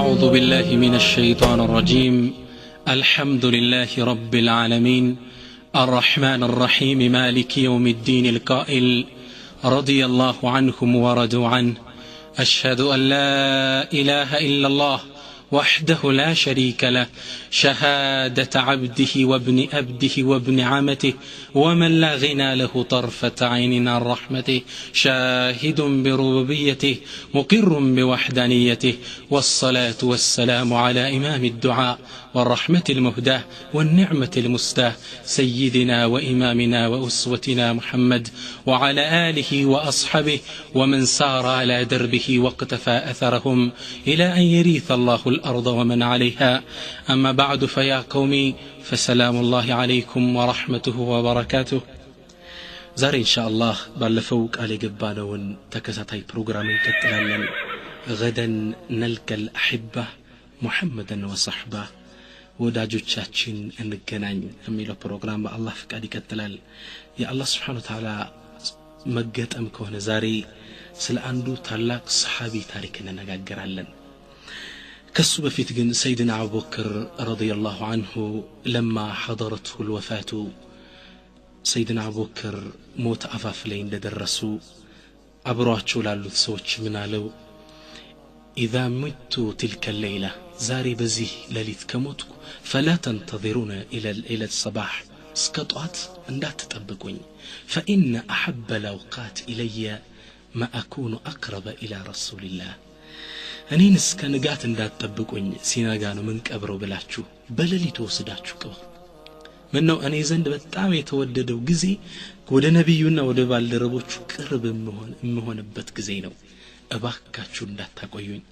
أعوذ بالله من الشيطان الرجيم. الحمد لله رب العالمين الرحمن الرحيم مالك يوم الدين القائل رضي الله عنهم ورضوا عنه. أشهد أن لا إله إلا الله وحده لا شريك له شهادة عبده وابن أبده وابن عمته ومن لا غنى له طرفة عين عن رحمته شاهد بربوبيته مقر بوحدانيته والصلاة والسلام على إمام الدعاء والرحمة المهداة والنعمة المستاه سيدنا وإمامنا وأسوتنا محمد وعلى آله وأصحابه ومن سار على دربه واقتفى أثرهم إلى أن يريث الله الأرض ومن عليها. أما بعد فيا قومي فسلام الله عليكم ورحمته وبركاته. ዛሬ ኢንሻአላህ ባለፈው ቃል የገባነውን ተከታታይ ፕሮግራም እንቀጥላለን። غدا نلقى الأحبة محمدا وصحبه ወዳጆቻችን እንገናኝ የሚለው ፕሮግራም በአላህ ፍቃድ ይቀጥላል። የአላህ Subhanahu Wa Ta'ala መገጠም ከሆነ ዛሬ ስለ አንዱ ታላቅ ሰሃቢ ታሪክ እንነጋገራለን። ከሱ በፊት ግን ሰይድና አቡበክር ረዲየላሁ ዐንሁ لما حضرته الوفاة ሰይድና አቡበክር ሞት አፋፍ ላይ እንደደረሱ አብሯቸው ላሉት ሰዎች ምን አለው? إذا مت تلك الليلة ዛሬ በዚህ ሌሊት ከሞትኩ فلا تنتظرون إلى الصباح እስከጧት እንዳትጠብቁኝ فإن أحب الأوقات إلي ما أكون أقرب إلى رسول الله እኔን እስከ ንጋት እንዳትጠብቁኝ ሲነጋ ነው ምን ቀብረው ብላችሁ በሌሊት ወስዳችሁ ቀብሩ። ምን ነው እኔ ዘንድ በጣም የተወደደው ጊዜ ወደ ነብዩና ወደ ባልደረቦቹ ቅርብ የምሆንበት ጊዜ ነው። እባካችሁ እንዳታቆዩኝ።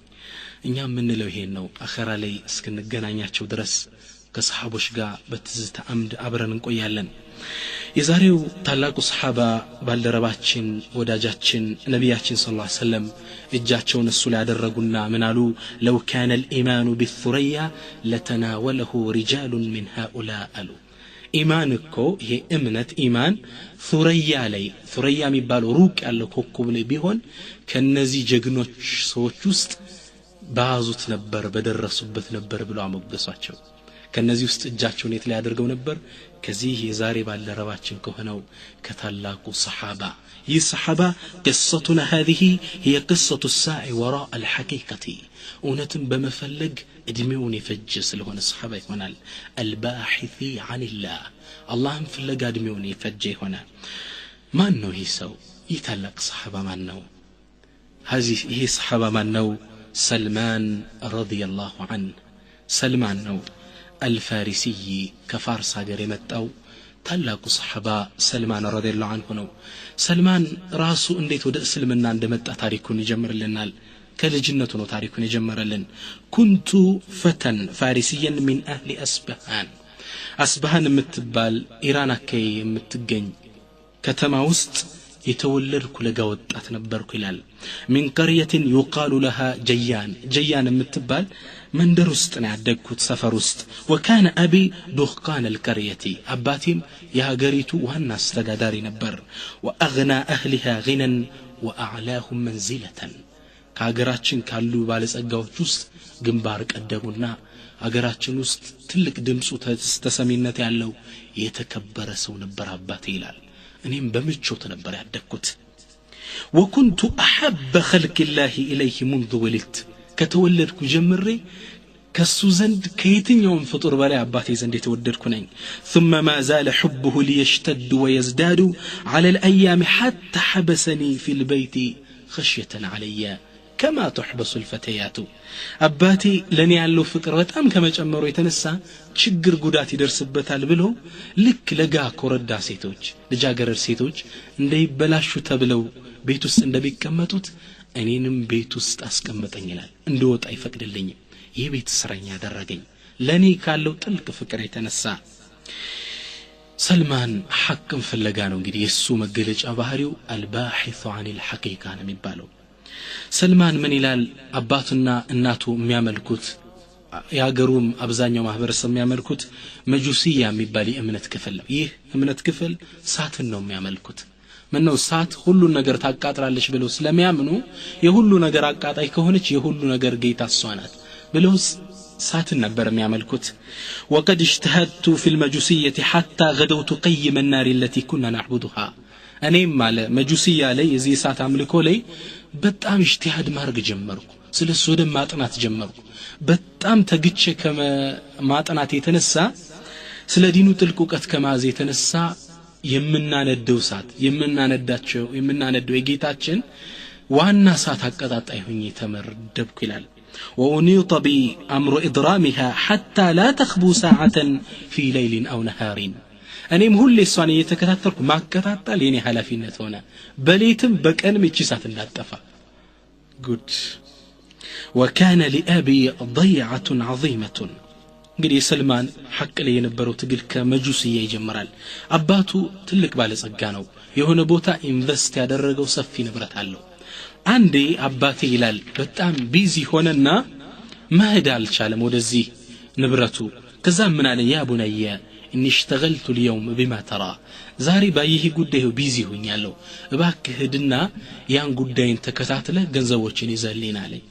እኛ ምንለው ይሄን ነው። አኺራ ላይ እስክንገናኛቸው ድረስ ከሰሃቦች ጋር በትዝታ አምድ አብረን እንቆያለን። የዛሬው ታላቁ ሰሃባ ባልደረባችን ወዳጃችን ነብያችን ሰለላሁ ዐለይሂ ወሰለም እጃቸውን እሱ ላይ ያደረጉና ምን አሉ? لو كان الإيمان بالثريا لتناوله رجال من هؤلاء አሉ። ኢማን እኮ ይሄ እምነት ኢማን ሱረያ ላይ ሱረያ የሚባለው ሩቅ ያለው ኮከብ ላይ ቢሆን ከነዚህ ጀግኖች ሰዎች ውስጥ ባዙት ነበር በደረሱበት ነበር ብለው አሞገሷቸው። ከነዚህ ውስጥ እጃቸውን የት ላይ አድርገው ነበር? ከዚህ የዛሬ ባልደረባችን ከሆነው ከታላቁ ሰሃባ። ይህ ሰሃባ قصتنا هذه هي قصة الساعي وراء الحقيقة እውነትን በመፈለግ እድሜውን የፈጀ ስለሆነ ሰሃባ ይሆናል። الباحث عن الله አላህን ፍለጋ እድሜውን የፈጀ ይሆናል። ማን ነው ይህ ሰው? ይህ ታላቅ ሰሃባ ማን ነው? ይህ ሰሃባ ማን ነው? سلمان رضي الله عنه سلمان ነው الفارسي ከፋርስ ሀገር የመጣው ታላቁ ሰሃባ ሰልማን ረዲየላሁ ዐንሁ ነው። ሰልማን ራሱ እንዴት ወደ እስልምና እንደመጣ ታሪኩን ይጀምርልናል። ከልጅነቱ ነው ታሪኩን የጀመረልን። ኩንቱ ፈተን ፋሪሲየን ሚን አህሊ አስባሃን የምትባል ኢራን አካባቢ የምትገኝ ከተማ ውስጥ የተወለድኩ ለጋ ወጣት ነበርኩ ይላል። من قرية يقال لها جيان የምትባል መንደር ውስጥ ነው ያደግኩት ሰፈር ውስጥ። وكان أبي دهقان القرية አባቴም የሀገሪቱ ዋና አስተዳዳሪ ነበር። وأغنى أهلها غنى وأعلاهم منزلة ከሀገራችን ካሉ ባለጸጋዎች ውስጥ ግንባር ቀደሙና ሀገራችን ውስጥ ትልቅ ድምጹ ተሰሚነት ያለው የተከበረ ሰው ነበር አባቴ ይላል። እኔም በምቾት ነበር ያደግኩት። وكنت أحب خلق الله إليه منذ ولدت ከተወለድኩ ጀምሬ ከሱ ዘንድ ከየትኛውም ፍጡር በላይ አባቴ ዘንድ የተወደድኩ ነኝ። ثم ما زال حبه ليشتد ويزداد على الأيام حتى حبسني في البيت خشية علي كما تحبس الفتيات አባቴ ለኔ ያለው ፍቅር በጣም ከመጨመሩ የተነሳ ችግር ጉዳት ይደርስበታል ብሎ ልክ ለጋ ኮረዳ ሴቶች ልጃገረድ ሴቶች እንደይበላሹ ተብለው ቤት ውስጥ እንደሚቀመጡት እኔንም ቤት ውስጥ አስቀመጠኝ ይላል። እንደወጣ አይፈቅድልኝም። የቤት እስረኛ አደረገኝ ለኔ ካለው ጥልቅ ፍቅር የተነሳ። ሰልማን ሐቅን ፍለጋ ነው እንግዲህ የሱ መገለጫ ባህሪው الباحث عن الحقيقة ነው የሚባለው። ሰልማን ምን ይላል? አባቱና እናቱ የሚያመልኩት ያገሩም አብዛኛው ማህበረሰብ የሚያመልኩት መጁሲያ የሚባል የእምነት ክፍል ነው። ይህ እምነት ክፍል ሳትን ነው የሚያመልኩት። ምን ነው ሳት ሁሉ ነገር ታቃጥራለች ብለው ስለሚያምኑ የሁሉ ነገር አቃጣይ ከሆነች የሁሉ ነገር ጌታ እሷ ናት። ብለውስ ሳትን ነበር የሚያመልኩት وقد اجتهدت في المجوسية حتى غدوت قيم النار التي كنا نعبدها እኔም ማለ መጁሲያ ላይ እዚህ ሳት አምልኮ ላይ በጣም اجتهاد ማድረግ ጀመርኩ ስለሱ ወደ ማጥናት ጀመርኩ በጣም ተግቼ ከማጥናት የተነሳ ስለ ዲኑ ጥልቅ ዕውቀት ከማዝ የተነሳ የምናነደው ሳት የምናነደው የጌታችን ዋና ሳት አቀጣጣይ ሆኜ ተመረደብኩ ይላል وأنيط بأمر إضرامها حتى لا تخبو ساعة في ليل أو نهار እኔም ሁሌ እሷን እየተከታተልኩ ማከታተል የኔ ኃላፊነት ሆነ በሌትም በቀንም እቺ ሳት እንዳጠፋ ጉድ وكان لأبي ضيعة عظيمة እንግዲህ ሰልማን ሐቅ ላይ የነበረው ትግል ከመጁሲያ ይጀምራል አባቱ ትልቅ ባለጸጋ ነው የሆነ ቦታ ኢንቨስት ያደረገው ሰፊ ንብረት አለው አንዴ አባቴ ይላል በጣም ቢዚ ሆነና መሄድ አልቻለም ወደዚህ ንብረቱ ከዛ ምን አለ ያ ቡነየ اني اشتغلت اليوم بما ترى ዛሬ ባይህ ጉዳዩ ቢዚ ሆኛለሁ እባክህ ሄድና ያን ጉዳይን ተከታተለ ገንዘቦችን ይዘልኝ አለኝ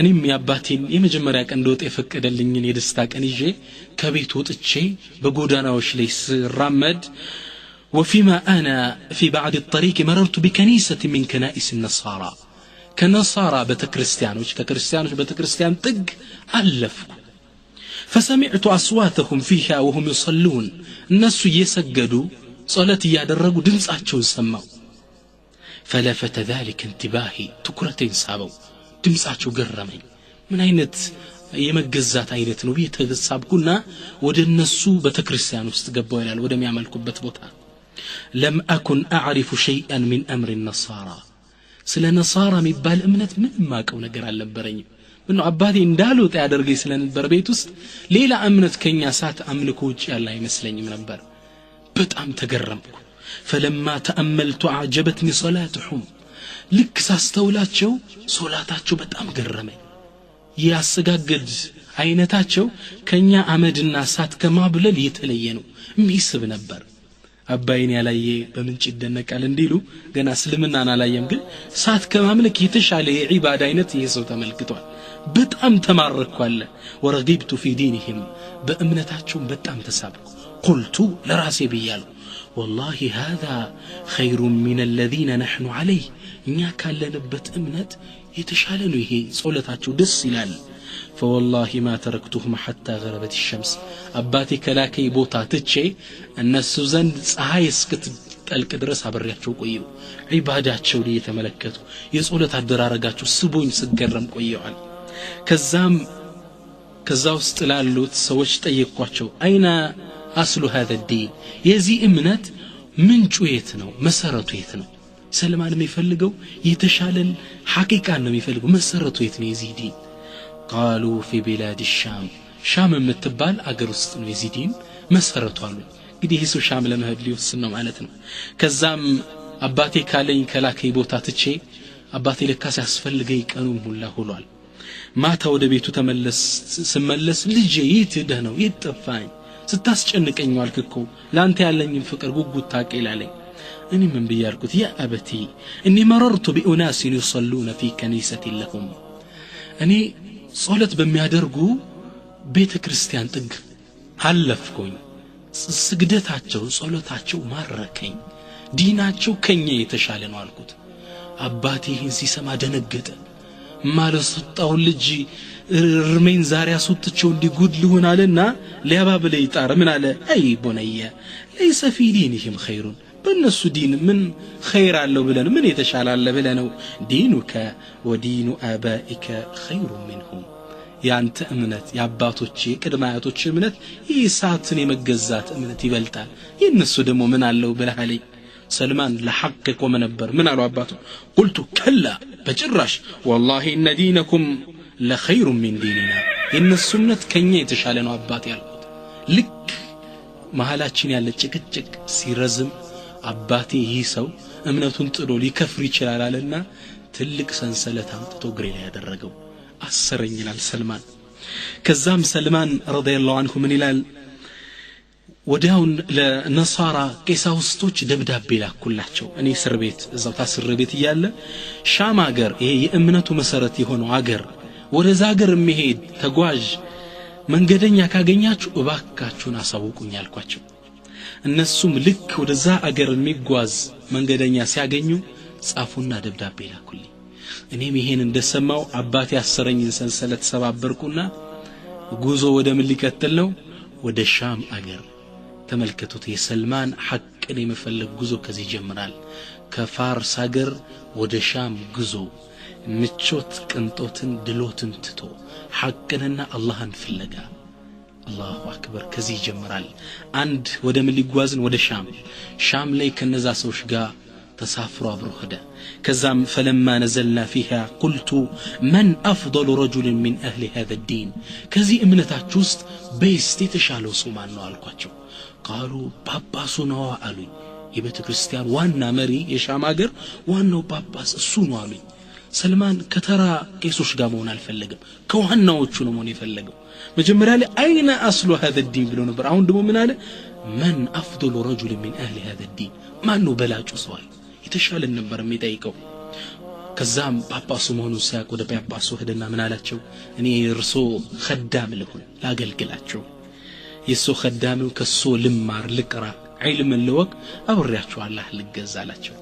እኔም ያባቴን የመጀመሪያ ቀን እንደወጣ የፈቀደልኝን የደስታ ቀን ይዤ ከቤት ወጥቼ በጎዳናዎች ላይ ስራመድ وفيما أنا في بعض الطريق مررت بكنيسة من كنائس النصارى كنصارى بتكريستيانوش بتكريستيان طق ألفك فسمعت أصواتهم فيها وهم يصلون الناس يسجدوا صلاة يادرقوا دمساتشو سموا فلفت ذلك انتباهي تكرتين سابوا دمساتشو قرمي من عينت የመገዛት አይነት ነው በተሳብኩና ወደ እነሱ በተክርስቲያን ውስጥ ገባው ይላል ወደ የሚያመልኩበት ቦታ لم أكن أعرف شيئا من أمر النصارى ስለ ነሳራ የሚባል እምነት ምንም ማቀው ነገር አልነበረኝም ምነው አባቴ እንዳሉት ያደርገኝ ስለነበር ቤት ውስጥ ሌላ እምነት ከኛ ሳት አምልኮ ውጭ ያለ አይመስለኝም ነበር በጣም ተገረምኩ فلما تأملت أعجبتني صلاتهم ልክ ሳስተውላቸው ሶላታቸው በጣም ገረመኝ ያሰጋገድ አይነታቸው ከኛ አመድና ሳት ከማብለል የተለየ ነው ሚስብ ነበር አባይን ያላየ በምንጭ ይደነቃል እንዲሉ ገና እስልምናን አላየም ግን ሳት ከማምለክ የተሻለ የዒባዳ አይነት ይሰው ተመልክቷል በጣም ተማረኳለ ወረጊብቱ في دينهم በእምነታቸው በጣም ተሳብኩ قلت ለራሴ ብያለሁ والله هذا خير من الذين نحن عليه እኛ ካለንበት እምነት የተሻለ ነው ይሄ ጾለታቸው ደስ ይላል فوالله ما تركتهم حتى غربت الشمس አባቴ ከላከይ ቦታ ትቼ እነሱ ዘንድ ፀሐይ እስክትጠልቅ ድረስ አብሬያቸው ቆየሁ ዒባዳቸው ላይ የተመለከቱ የጾለት አደራረጋቸው ስቦኝ ስገረም ቆየዋል ከዛ ውስጥ ላሉት ሰዎች ጠየቅኳቸው አይና አስሉ هذا الدين የዚህ እምነት ምንጩ የት ነው መሰረቱ የት ነው ሰልማን የሚፈልገው የተሻለን ሐቂቃ ነው የሚፈልገው መሰረቱ የት ነው የዚህ ዲን قالوا في بلاد الشام شام የምትባል አገር ውስጥ ነው የዚህ ዲን መሰረቱ አሉ እንግዲህ ይሄ ሻም ለመሄድ ሊወስን ነው ማለት ነው ከዛም አባቴ ካለኝ ከላከይ ቦታ ትቼ አባቴ ለካስ ያስፈልገኝ ቀኑን ሁላ ሆሏል ማታ ወደ ቤቱ ስመለስ ልጄ የት ሄደህ ነው የት ጠፋኝ ስታስጨንቀኝ ዋልክኮ ላንተ ያለኝን ፍቅር ጉጉት ታቀይላለኝ እኔ ምን ብያልኩት ያ አበቲ اني مررت بأناس يصلون في كنيسة لهم እኔ ጾለት በሚያደርጉ ቤተ ክርስቲያን ጥግ አለፍኩኝ ስግደታቸው ጾለታቸው ማረከኝ ዲናቸው ከኛ የተሻለ ነው አልኩት አባቴ ይህን ሲሰማ ደነገጠ ማለስጣው ልጅ እርሜን ዛሬ አስወጥቸው እንዲጉድ ሊሆናልና ሊያባብለ ይጣር ምን አለ አይ ቡነየ ليس في دينهم خير በእነሱ ዲን ምን خير አለው ብለን ምን የተሻለ አለ ብለነው ዲኑከ ወዲኑ አባኢከ خير منهم ያንተ እምነት ያባቶች የቅድማያቶች እምነት ኢሳትን የመገዛት እምነት ይበልጣል የነሱ ደግሞ ምን አለው ብለሃለኝ ሰልማን ለሐቅ ቆመ ነበር ምን አለው አባቱ قلت كلا በጭራሽ والله ان دينكم لخير من ديننا የነሱ እምነት ከኛ የተሻለ ነው አባቴ ያልኩት ልክ መሐላችን ያለ ጭቅጭቅ ሲረዝም አባቴ ይህ ሰው እምነቱን ጥሎ ሊከፍር ይችላል አለና ትልቅ ሰንሰለት አምጥቶ ግሬ ላይ ያደረገው አሰረኝ ይላል ሰልማን ከዛም ሰልማን ረዲየላሁ ዐንሁ ምን ይላል ወዲያውን ለነሳራ ቄሳውስቶች ደብዳቤ ላኩላቸው እኔ እስር ቤት እዛው ታስር ቤት ይያለ ሻም ሀገር ይሄ የእምነቱ መሰረት የሆነው ሀገር ወደዛ ሀገር የሚሄድ ተጓዥ መንገደኛ ካገኛችሁ እባካችሁን አሳውቁኝ አልኳቸው እነሱም ልክ ወደዛ ሀገር የሚጓዝ መንገደኛ ሲያገኙ ጻፉና ደብዳቤ ላኩልኝ እኔም ይሄን እንደሰማው አባቴ አሰረኝን ሰንሰለት ሰባበርኩና ጉዞ ወደ ምን ሊከተል ነው ወደ ሻም አገር ተመልከቱት የሰልማን ሐቅን የመፈለግ ጉዞ ከዚህ ይጀምራል ከፋርስ አገር ወደ ሻም ጉዞ ምቾት ቅንጦትን ድሎትን ትቶ ሐቅንና አላህን ፍለጋ አላሁ አክበር ከዚህ ይጀምራል አንድ ወደ ምን ሊጓዝን ወደ ሻም ላይ ከነዛ ሰዎች ጋር ተሳፍሮ አብሮ ሄደ ከዛም فلما نزلنا فيها قلت من افضل رجل من اهل هذا الدين ከዚህ እምነታችሁ ውስጥ በስቲ ተሻለው ሰው ማን ነው አልኳቸው قالوا ጳጳሱ ነው አሉኝ የቤተ ክርስቲያን ዋና መሪ የሻም ሀገር ዋናው ጳጳስ እሱ ነው አሉኝ ሰልማን ከተራ ቄሶች ጋር መሆን አልፈለገም ከዋናዎቹ ነው መሆን የፈለገው መጀመሪያ ላይ አይነ አስሉ هذا الدين ብሎ ነበር አሁን ደግሞ ምን አለ من افضل رجل من اهل هذا الدين ማን ነው በላጩ ሰው የተሻለ ነበር የሚጠይቀው ከዛም ጳጳሱ መሆኑን ሲያውቅ ወደ ጳጳሱ ሄደና ምን አላቸው እኔ እርሶ خدام ልሁን ላገልግላቸው የሱ خدام ከሱ ልማር ልቅራ ዒልም ልወቅ አብሬያችሁ አላህ ልገዛላቸው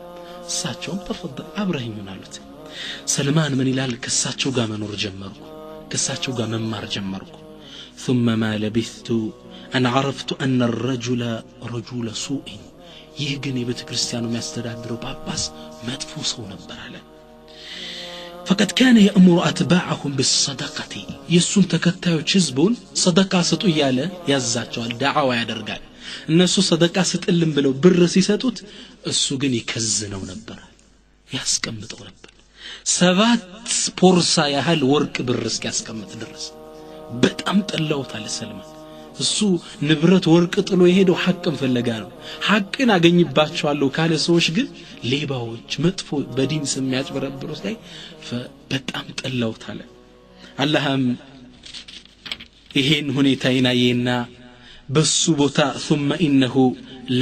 እሳቸውም ተፈضل አብረህኙን አሉት ሰልማን ምን ይላል ከሳቸው ጋር መኖር ጀመርኩ ከሳቸው ጋር መማር ጀመርኩ ثم ما لبثت ان عرفت ان الرجل رجل سوء ይህ ግን የቤተ ክርስቲያኑ የሚያስተዳድረው ጳጳስ መጥፎ ሰው ነበር አለ فقد كان يأمر أتباعهم بالصدقة يسون ተከታዮች ህዝቡን ሰደቃ ስጡ እያለ ያዛቸዋል ዳዓዋ ያደርጋል እነሱ ሰደቃ ስጥልን ብለው ብር ሲሰጡት እሱ ግን ይከዝነው ነበር ያስቀምጠው ነበር 7 ፖርሳ ያህል ወርቅ ብር እስኪያስቀምጥ ድረስ በጣም ጠላውታል ሰልማን እሱ ንብረት ወርቅ ጥሎ የሄደው ሐቅን ፍለጋ ነው ሐቅን አገኝባቸዋለሁ ካለ ሰዎች ግን ሌባዎች መጥፎ በዲን ስም ያጭበረብሩ ሳይ በጣም ጠላውታል አላህም ይሄን ሁኔታ ይናየና በሱ ቦታ ثم انه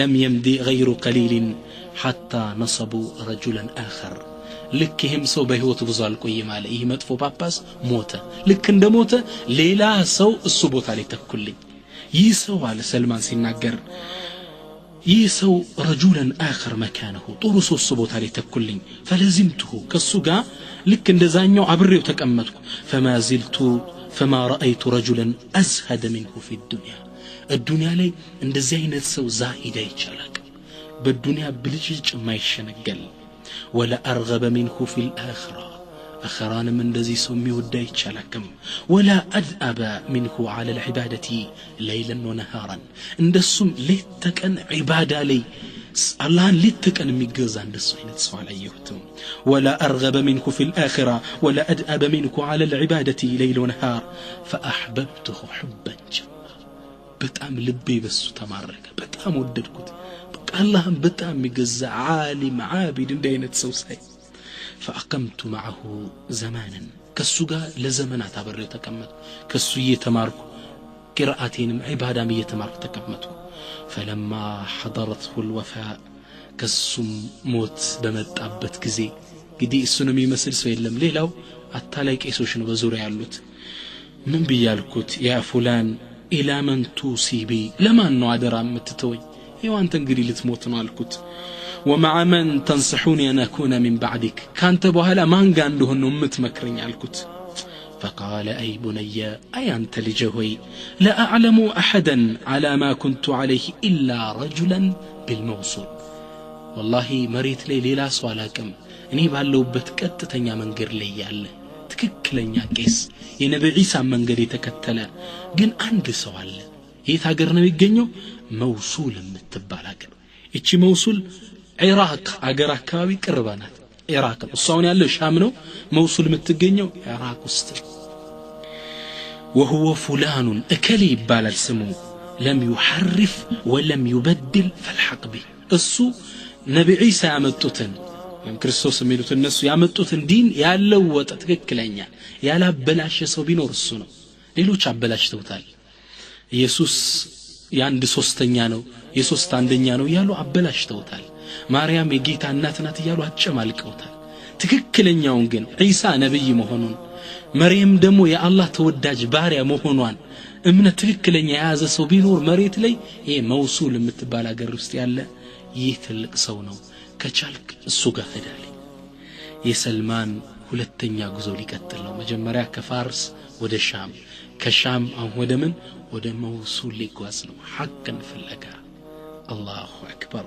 لم يمضي غير قليل حتى نصبوا رجلا آخر ልክህም ሰው በህይወቱ ብዙ አልቆየም አለ ይሄ መጥፎ ጳጳስ ሞተ ልክ እንደሞተ ሌላ ሰው እሱ ቦታ ላይ ተኩልኝ ይህ ሰው አለ ሰልማን ሲናገር ይህ ሰው رجلا آخر مكانه ጥሩ ሰው እሱ ቦታ ላይ ተኩልኝ فلزمته ከሱ ጋር ልክ እንደዛኛው አብሬው ተቀመጥኩ فما زلت فما رأيت رجلا أزهد منه في الدنيا الدنيا ላይ እንደዚህ አይነት ሰው ዛሂዳ ይቻላል በዱንያ ብልጭልጭ የማይሸነገል ولا أرغب منه في الآخرة أخران من الذي سمي وداي تشالكم ولا أدأب منه على العبادة ليلا ونهارا عند السم لتكن عبادة لي الله لتكن ميجز عند السوينة سؤال أيهتم ولا أرغب منه في الآخرة ولا أدأب منه على العبادة ليل ونهار فأحببته حبا جما بتأم لبي بس تمارك بتأم وددكت الله بتأم ميجز عالم عابد دينة سوسي فأقمت معه زمانا كالسوغا لزمنات عبري تكمت كالسوية تمارك قراءتين عبادة مية تمارك تكمت فلما حضرته الوفاء كالسم موت بمت أبت كزي قدي السنمي مسل سويلم ليلو أتاليك إيسوشن وزوري علوت من بيالكوت يا فلان إلى من توصي بي لما أنه عدرا متتوي يوان تنقري لتموت مالكوت ومع من تنصحوني أن أكون من بعدك كانت بوهلا ما عنده أمت مكرين علكوت فقال أي بني أي أنت لجهوي لا أعلم أحدا على ما كنت عليه إلا رجلا بالموصول والله مريت لي ليلا سوالاكم إني بالله بتكتتنيا من قر لي ياله تككلنيا كيس ينبي عيسى من قري تكتلا قن عند سوال يتاقرنا بيقنيو موصول متبالاكر إيشي موصول عراق አገር አካባቢ ቅርባናት ኢራቅ እሷውን ያለው ሻም ነው موصول የምትገኘው ኢራቅ ውስጥ وهو فلان اكلي ይባላል ስሙ لم يحرف ولم يبدل فالحق به እሱ ነብይ ኢሳ ያመጡትን ክርስቶስ የሚሉት እነሱ ያመጡትን ዲን ያለው ወጣ ትክክለኛ ያላበላሸ ሰው ቢኖር እሱ ነው ሌሎች አበላሽተውታል ኢየሱስ ያንድ ሶስተኛ ነው የሶስት አንደኛ ነው ያሉ አበላሽተውታል ማርያም የጌታ እናት ናት ይያሉ አጨማልቀውታል ትክክለኛውን ግን ኢሳ ነብይ መሆኑን መርየም ደግሞ የአላህ ተወዳጅ ባሪያ መሆኗን እምነት ትክክለኛ የያዘ ሰው ቢኖር መሬት ላይ ይሄ መውሱል የምትባል ሀገር ውስጥ ያለ ይህ ትልቅ ሰው ነው ከቻልክ እሱ ጋር ሄዳለኝ የሰልማን ሁለተኛ ጉዞ ሊቀጥል ነው መጀመሪያ ከፋርስ ወደ ሻም ከሻም አሁን ወደ ምን ወደ መውሱል ሊጓዝ ነው ሐቅን ፍለጋ አላሁ አክበር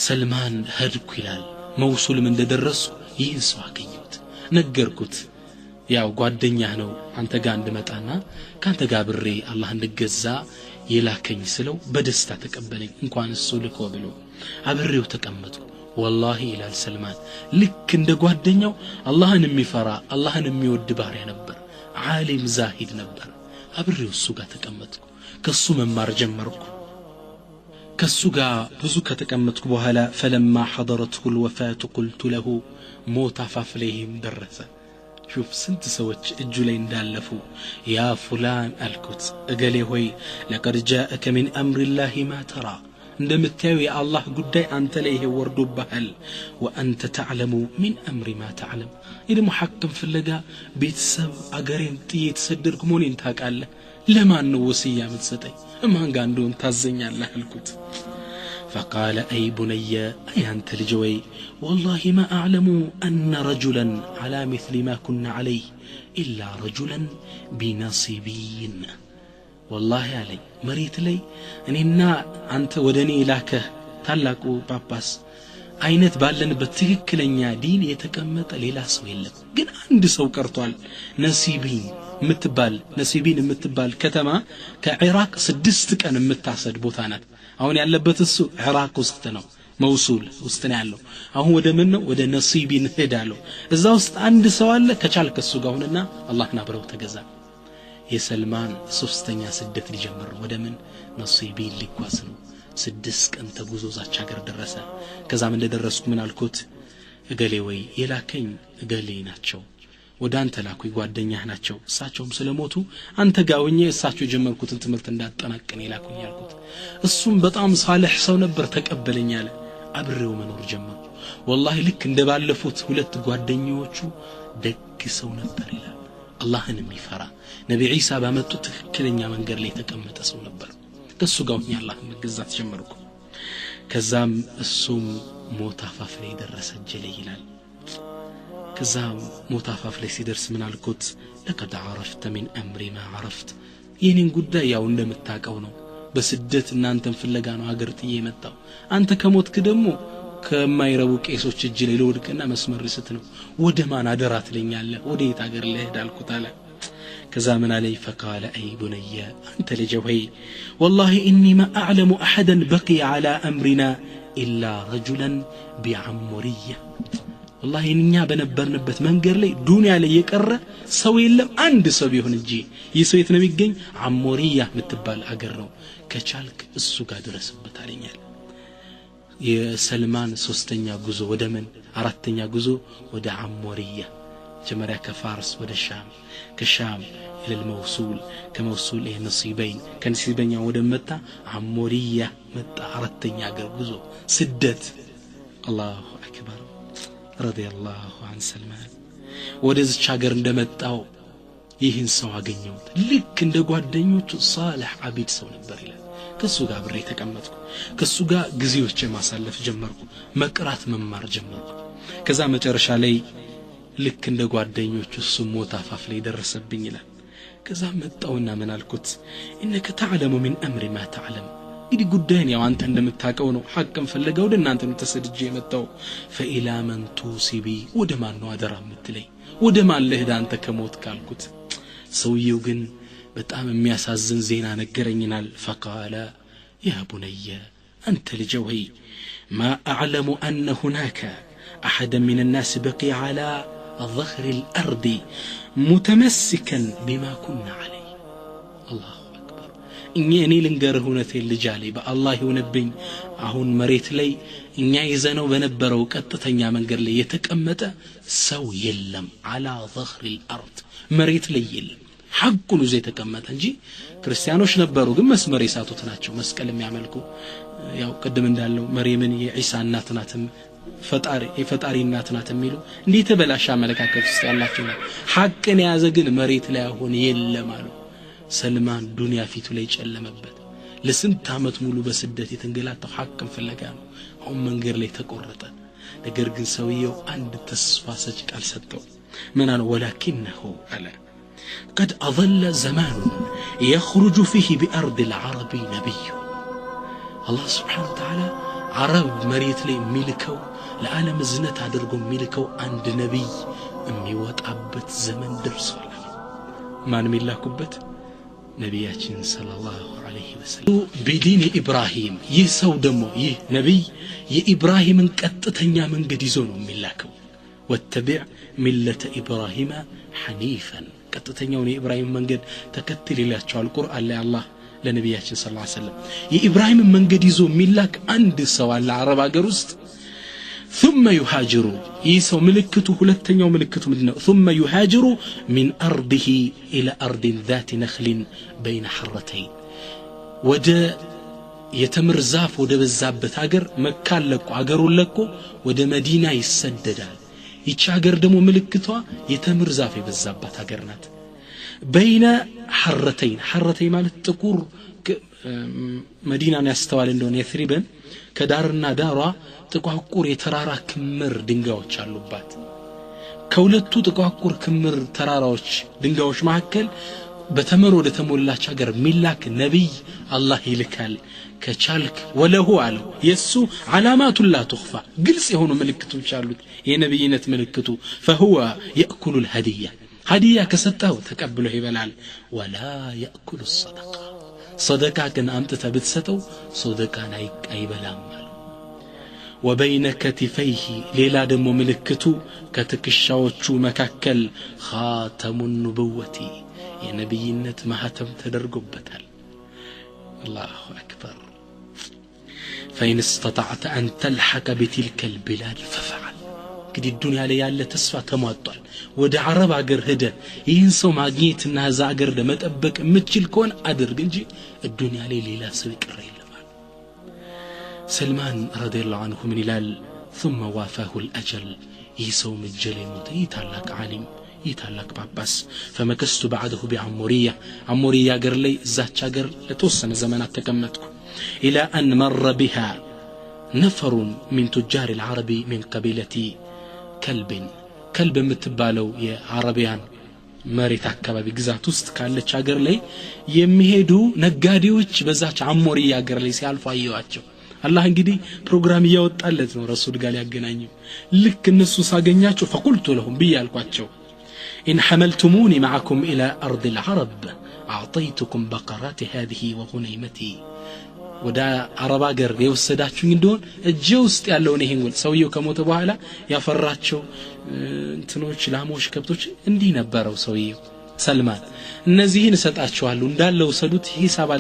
ሰልማን ሄድኩ ይላል መውሱልም እንደደረሱ ይህን ሰው አገኘሁት ነገርኩት ያው ጓደኛህ ነው አንተ ጋር እንድመጣና ካንተ ጋር ብሬ አላህ እንድገዛ የላከኝ ስለው በደስታ ተቀበለኝ እንኳን እሱ ልኮ ብሎ አብሬው ተቀመጥኩ والله ይላል ሰልማን ልክ እንደ ጓደኛው አላህን የሚፈራ አላህን የሚወድ ባሪያ ነበር ዓሊም ዛሂድ ነበር አብሬው እሱ ጋር ተቀመጥኩ ከሱ መማር ጀመርኩ ከሱ ጋር ብዙ ከተቀመጥኩ በኋላ فلما حضرته الوفاه قلت له موت فافليهم درس شوف سنت سوتش እጁ ላይ እንዳለፉ يا فلان الكت اجلي ሆይ لقد جاءك من امر الله ما ترى እንደምታዩ የአላህ ጉዳይ አንተ ላይ ይሄ ወርዶብሃል وانت تعلم من امر ما تعلم ይሄ ሙሐከም ፍለጋ ቤተሰብ አገሬን ጥዬ ተሰደድኩ ሞኔን ታውቃለህ ለማን ነው ወሲያ የምትሰጠኝ ማን ጋር እንደሆነ ታዘኛለህ አልኩት فقال اي بني اي انت لجوي والله ما اعلم ان رجلا على مثل ما كنا عليه الا رجلا بنصيبين والله علي مريت لي انينا انت ودني لاكه ታላቁ ጳጳስ አይነት ባለንበት ትክክለኛ ዲን የተቀመጠ ሌላ ሰው የለም ግን አንድ ሰው ቀርቷል ነሲቢን የምትባል ከተማ ከኢራቅ 6 ቀን የምታሰድ ቦታ ናት አሁን ያለበት እሱ ኢራቅ ውስጥ ነው መውሱል ውስጥ ነው ያለው አሁን ወደ ምን ነው ወደ ነሲቢን ሄዳለው እዛ ውስጥ አንድ ሰው አለ ከቻልክ እሱ ጋር ሆነና አላህና ብረው ተገዛ የሰልማን ሶስተኛ ስደት ሊጀምር ወደ ምን ነሲቢን ሊጓዝ ነው 6 ቀን ተጉዞ ዛቻ ሀገር ደረሰ ከዛም እንደደረስኩ ምን አልኩት እገሌ ወይ የላከኝ እገሌ ናቸው ወደ አንተ ላኩኝ ጓደኛህ ናቸው እሳቸውም ስለሞቱ አንተ ጋር ሆኜ እሳቸው ጀመርኩትን ትምህርት እንዳጠናቀን ይላኩኝ ያልኩት እሱም በጣም صالح ሰው ነበር ተቀበለኝ አለ አብሬው መኖር ጀመርኩ والله ልክ እንደባለፉት ሁለት ጓደኞቹ ደግ ሰው ነበር ይላል አላህን የሚፈራ ነብይ ኢሳ ባመጡ ትክክለኛ መንገድ ላይ ተቀመጠ ሰው ነበር ከሱ ጋር ሆኜ አላህን መገዛት ጀመርኩ ከዛም እሱም ሞት አፋፍ ላይ ደረሰ ጀለ ይላል ከዛም ሞት አፋፍ ላይ ሲደርስ ምን አልኩት لقد عرفت من امر ما عرفت ይህንን ጉዳይ ያው እንደምታቀው ነው በስደት እናንተን ፍለጋ ነው ሀገር ጥዬ መጣው አንተ ከሞትክ ደግሞ ከማይረቡ ቄሶች እጅ ላይ ለወድቅና መስመር ርስት ነው ወደ ማን አደራት ለኛለህ ወደ የት ሀገር ልሄድ አልኩት አለ كذا من علي فقال أي بني أنت لجوهي والله إني ما أعلم أحدا بقي على أمرنا إلا رجلا بعمرية والله إني بنبرنبت منقر لي دنيا لي يقرر سوي لم عند سوي هنجي يسوي تنبيجين عمرية متبال أقرنو كشالك السوق درس بتعلينيال የሰልማን ሶስተኛ ጉዞ ወደ ምን አራተኛ ጉዞ ወደ አሞሪያ ጀመሪያ ከፋርስ ወደ ሻም ከሻም الى الموصول كموصول الى نصيبين كنصيبين ወደ መጣ አሞሪያ መጣ አራተኛ ሀገር ጉዞ ስደት አላሁ አክበር رضي الله عن سلمان ወደዚህ ሀገር እንደመጣው ይህን ሰው አገኘሁት ልክ እንደ ጓደኞቹ صالح አቢድ ሰው ነበር ይላል ከሱ ጋር ብሬ ተቀመጥኩ ከሱ ጋር ግዚዎች ማሳለፍ ጀመርኩ መቅራት መማር ጀመርኩ ከዛ መጨረሻ ላይ ልክ እንደ ጓደኞቹ እሱ ሞት አፋፍ ላይ ደረሰብኝ ይላል ከዛ መጣውና ምን አልኩት انك تعلم من امر ما تعلم እንግዲህ ጉዳይን ያው አንተ እንደምታቀው ነው ሐቅን ፈለገው ወደ እናንተ ነው ተሰድጄ የመጣው فإلى من توصبي ወደ ማን ነው አደራ የምትለኝ ወደ ማን ልሄድ አንተ ከሞት ካልኩት ሰውየው ግን በጣም የሚያሳዝን ዜና ነገረኝናል فقال يا بني أنت لجوهي ما أعلم أن هناك أحدا من الناس بقي على ظهر الأرض متمسكا بما كنا عليه الله أكبر إني لنقره نتي لجالي بالله ينبين أهون مريت لي إني يزنو بنبرو كتتنيا من قال لي يتكمت سو يلم على ظهر الأرض مريت لي يلم حقو زي ተቀመጠ እንጂ ክርስቲያኖች ነበሩ ግን መስመር ይሳቱት ናቸው መስቀል የሚያመልኩ ያው ቀደም እንዳለው መርየምን የኢሳ እናት ናትም የፈጣሪ እናት ናት የሚሉ እንዴት ተበላሻ አመለካከት ውስጥ ያላችሁ ነው ሐቅን ያዘ ግን መሬት ላይ አሁን የለም አሉ ሰልማን ዱንያ ፊቱ ላይ ጨለመበት ለስንት አመት ሙሉ በስደት የተንገላታው ሐቅን ፍለጋ ነው አሁን መንገድ ላይ ተቆረጠ ነገር ግን ሰውየው አንድ ተስፋ ሰጭ ቃል ሰጠው ምን አለ ወላኪነሁ አለ قد أظل زمان يخرج فيه بأرض العرب نبي الله سبحانه وتعالى عرب مريت لي ملكو لعالم زنت አድርጎ ملكو عند نبي የሚወጣበት ዘመን ደርሷል ማን ሚላኩበት ነብያችን ሰለላሁ ዐለይሂ ወሰለም በዲን ኢብራሂም ይሰው ደሞ ይህ ነብይ የኢብራሂምን ቀጥተኛ መንገድ ይዞ ነው የሚላከው ወተቢዕ ሚለተ ኢብራሂም ሐኒፈን ቀጥተኛው የኢብራሂም መንገድ ተከትል ይላቸዋል ቁርአን ላይ አላህ ለነብያችን ሰለላሁ ዐለይሂ ወሰለም የኢብራሂም መንገድ ይዞ ሚላክ አንድ ሰው አለ አረብ ሀገር ውስጥ ثم يهاجر يسو ملكته ሁለተኛው ምልክቱ ምንድነው ثم يهاجر من ارضه الى ارض ذات نخل بين حرتين ወደ የተምር ዛፍ ወደ በዛበት ሀገር መካን ለቆ ሀገሩን ለቆ ወደ መዲና ይሰደዳል ይቺ ሀገር ደግሞ ምልክቷ የተምር ዛፍ የበዛባት ሀገር ናት بين حرتين ማለት ጥቁር መዲናን ያስተዋል እንደሆነ የትሪበን ከዳርና ዳሯ ጥቋቁር የተራራ ክምር ድንጋዮች አሉባት ከሁለቱ ጥቋቁር ክምር ተራራዎች ድንጋዮች መካከል በተመር ወደ ተሞላች ሀገር ሚላክ ነብይ አላህ ይልካል ከቻልክ ወለሁ አለው የሱ علامات لا تخفى ግልጽ የሆኑ ምልክቶች አሉት የነብይነት ምልክቱ فهو ياكل الهديه هديه ከሰጠው ተቀብሎ ይበላል ولا ياكل الصدقه صدقه ግን አምጥተ ብትሰጠው صدقان አይበላም وبين كتفيه ليلا دمو ملكتو كتكشاوچو مكاكل خاتم النبوة يا نبينت مهتم تدرغبتال الله اكبر فإن استطعت أن تلحق بتلك البلاد ففعل كدي الدنيا لي ያለ ተስፋ ተሟጧል ወደ አረብ ሀገር ሄደ ይህን ሰው ማግኘትና ዛ ሀገር ለመጠበቅ ምትችል ከሆነ አድርግ እንጂ الدنيا ላይ ሌላ ሰው ይቀር سلمان رضي الله عنه من الال ثم وافاه الأجل يسوم الجلي يتعلق عالم يتعلق باباس فمكست بعده بعمورية قر لي زات شاقر لتوصن زمانات تكمتكم إلى أن مر بها نفر من تجار العرب من قبيلة كلب متبالو يا عربيان መሬት አካባቢ ግዛት ውስጥ ካለች ሀገር ላይ የሚሄዱ ነጋዴዎች በዛች አሞሪያ ሀገር ላይ ሲያልፉ አየዋቸው አላህ እንግዲህ ፕሮግራም ያወጣለት ነው ረሱል ጋር ያገናኙ ልክ እነሱ ሳገኛቸው فقلت لهم بيالኳቸው ان حملتموني معكم الى ارض العرب اعطيتكم بقرات هذه وغنيمتي ወደ አረብ ሀገር የወሰዳችሁኝ እንደሆነ እጄ ውስጥ ያለውን ይሄን ወል ሰውየው ከሞተ በኋላ ያፈራቸው እንትኖች ላሞች ከብቶች እንዲህ ነበረው ሰውየው ሰልማን እነዚህን ሰጣችኋለሁ እንዳለው ሰዱት ሂሳብ